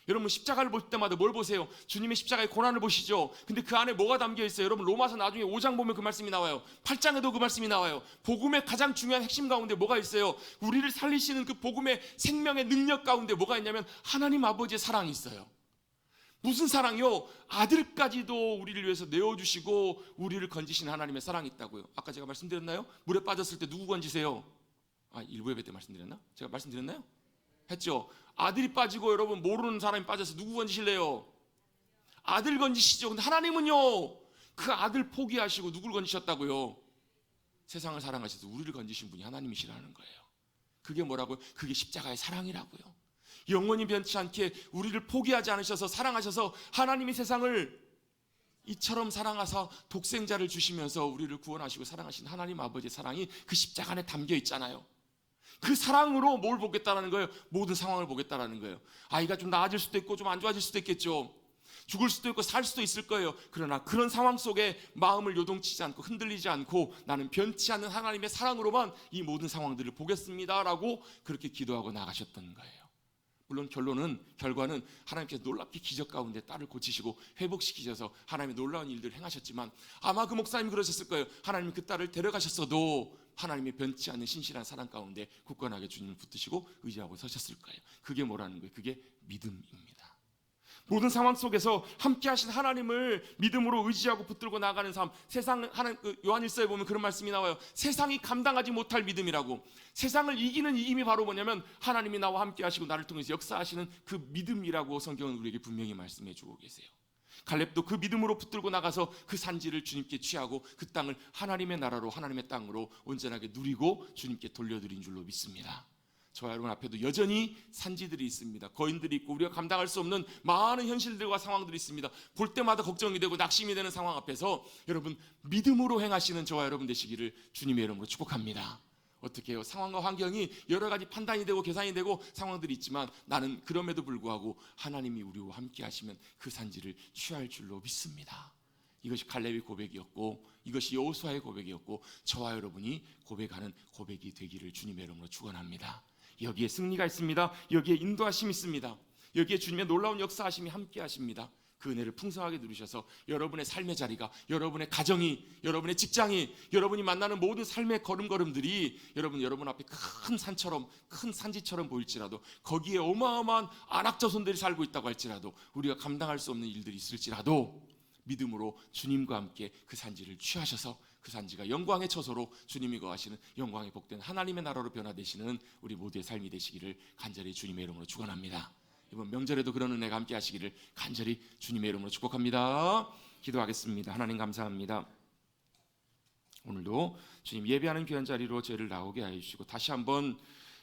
여러분 십자가를 볼 때마다 뭘 보세요? 주님의 십자가의 고난을 보시죠. 근데 그 안에 뭐가 담겨 있어요? 여러분 로마서 나중에 5장 보면 그 말씀이 나와요. 8장에도 그 말씀이 나와요. 복음의 가장 중요한 핵심 가운데 뭐가 있어요? 우리를 살리시는 그 복음의 생명의 능력 가운데 뭐가 있냐면 하나님 아버지의 사랑이 있어요. 무슨 사랑이요? 아들까지도 우리를 위해서 내어주시고 우리를 건지시는 하나님의 사랑이 있다고요. 아까 제가 말씀드렸나요? 물에 빠졌을 때 누구 건지세요? 일부 예배 때 말씀드렸나? 제가 말씀드렸나요? 했죠. 아들이 빠지고 여러분 모르는 사람이 빠져서 누구 건지실래요? 아들 건지시죠. 근데 하나님은요 그 아들 포기하시고 누구를 건지셨다고요? 세상을 사랑하셔서 우리를 건지신 분이 하나님이시라는 거예요. 그게 뭐라고요? 그게 십자가의 사랑이라고요. 영원히 변치 않게 우리를 포기하지 않으셔서 사랑하셔서 하나님이 세상을 이처럼 사랑하사 독생자를 주시면서 우리를 구원하시고 사랑하신 하나님 아버지의 사랑이 그 십자가 안에 담겨 있잖아요. 그 사랑으로 뭘 보겠다라는 거예요? 모든 상황을 보겠다라는 거예요. 아이가 좀 나아질 수도 있고 좀 안 좋아질 수도 있겠죠. 죽을 수도 있고 살 수도 있을 거예요. 그러나 그런 상황 속에 마음을 요동치지 않고 흔들리지 않고 나는 변치 않는 하나님의 사랑으로만 이 모든 상황들을 보겠습니다라고 그렇게 기도하고 나가셨던 거예요. 물론 결과는 하나님께서 놀랍게 기적 가운데 딸을 고치시고 회복시키셔서 하나님의 놀라운 일들을 행하셨지만 아마 그 목사님이 그러셨을 거예요. 하나님이 그 딸을 데려가셨어도 하나님의 변치 않는 신실한 사랑 가운데 굳건하게 주님을 붙드시고 의지하고 서셨을 거예요. 그게 뭐라는 거예요? 그게 믿음입니다. 모든 상황 속에서 함께 하신 하나님을 믿음으로 의지하고 붙들고 나가는 삶. 요한일서에 보면 그런 말씀이 나와요. 세상이 감당하지 못할 믿음이라고. 세상을 이기는 이김이 바로 뭐냐면 하나님이 나와 함께 하시고 나를 통해서 역사하시는 그 믿음이라고 성경은 우리에게 분명히 말씀해 주고 계세요. 갈렙도 그 믿음으로 붙들고 나가서 그 산지를 주님께 취하고 그 땅을 하나님의 나라로 하나님의 땅으로 온전하게 누리고 주님께 돌려드린 줄로 믿습니다. 저와 여러분 앞에도 여전히 산지들이 있습니다. 거인들이 있고 우리가 감당할 수 없는 많은 현실들과 상황들이 있습니다. 볼 때마다 걱정이 되고 낙심이 되는 상황 앞에서 여러분 믿음으로 행하시는 저와 여러분 되시기를 주님의 이름으로 축복합니다. 어떻게 해요? 상황과 환경이 여러 가지 판단이 되고 계산이 되고 상황들이 있지만 나는 그럼에도 불구하고 하나님이 우리와 함께 하시면 그 산지를 취할 줄로 믿습니다. 이것이 갈렙의 고백이었고 이것이 여호수아의 고백이었고 저와 여러분이 고백하는 고백이 되기를 주님의 이름으로 축원합니다. 여기에 승리가 있습니다. 여기에 인도하심이 있습니다. 여기에 주님의 놀라운 역사하심이 함께 하십니다. 그 은혜를 풍성하게 누리셔서 여러분의 삶의 자리가, 여러분의 가정이, 여러분의 직장이, 여러분이 만나는 모든 삶의 걸음걸음들이 여러분 앞에 큰 산처럼, 큰 산지처럼 보일지라도 거기에 어마어마한 안악자손들이 살고 있다고 할지라도 우리가 감당할 수 없는 일들이 있을지라도 믿음으로 주님과 함께 그 산지를 취하셔서 그 산지가 영광의 처소로 주님이 거하시는 영광의 복된 하나님의 나라로 변화되시는 우리 모두의 삶이 되시기를 간절히 주님의 이름으로 축원합니다. 이번 명절에도 그런 은혜가 함께 하시기를 간절히 주님의 이름으로 축복합니다. 기도하겠습니다. 하나님 감사합니다. 오늘도 주님 예배하는 귀한 자리로 저희를 나오게 하여 주시고 다시 한번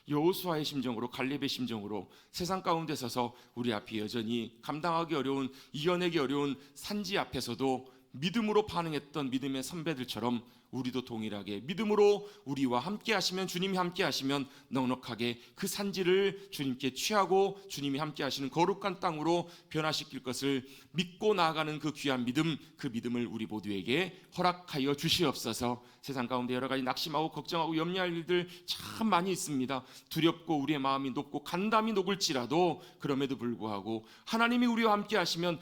여호수아의 심정으로 갈렙의 심정으로 세상 가운데 서서 우리 앞에 여전히 감당하기 어려운 이겨내기 어려운 산지 앞에서도 믿음으로 반응했던 믿음의 선배들처럼 우리도 동일하게 믿음으로 우리와 함께 하시면 주님이 함께 하시면 넉넉하게 그 산지를 주님께 취하고 주님이 함께 하시는 거룩한 땅으로 변화시킬 것을 믿고 나아가는 그 귀한 믿음, 그 믿음을 우리 모두에게 허락하여 주시옵소서. 세상 가운데 여러 가지 낙심하고 걱정하고 염려할 일들 참 많이 있습니다. 두렵고 우리의 마음이 높고 간담이 녹을지라도 그럼에도 불구하고 하나님이 우리와 함께 하시면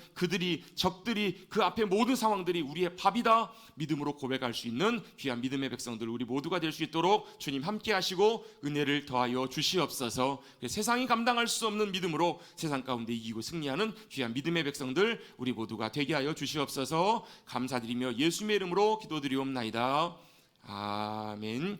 적들이 그 앞에 모든 상황들이 우리의 밥이다 믿음으로 고백할 수 있는 귀한 믿음의 백성들 우리 모두가 될 수 있도록 주님 함께 하시고 은혜를 더하여 주시옵소서. 세상이 감당할 수 없는 믿음으로 세상 가운데 이기고 승리하는 귀한 믿음의 백성들 우리 모두가 되게 하여 주시옵소서. 감사드리며 예수님의 이름으로 기도드리옵나이다. 아멘.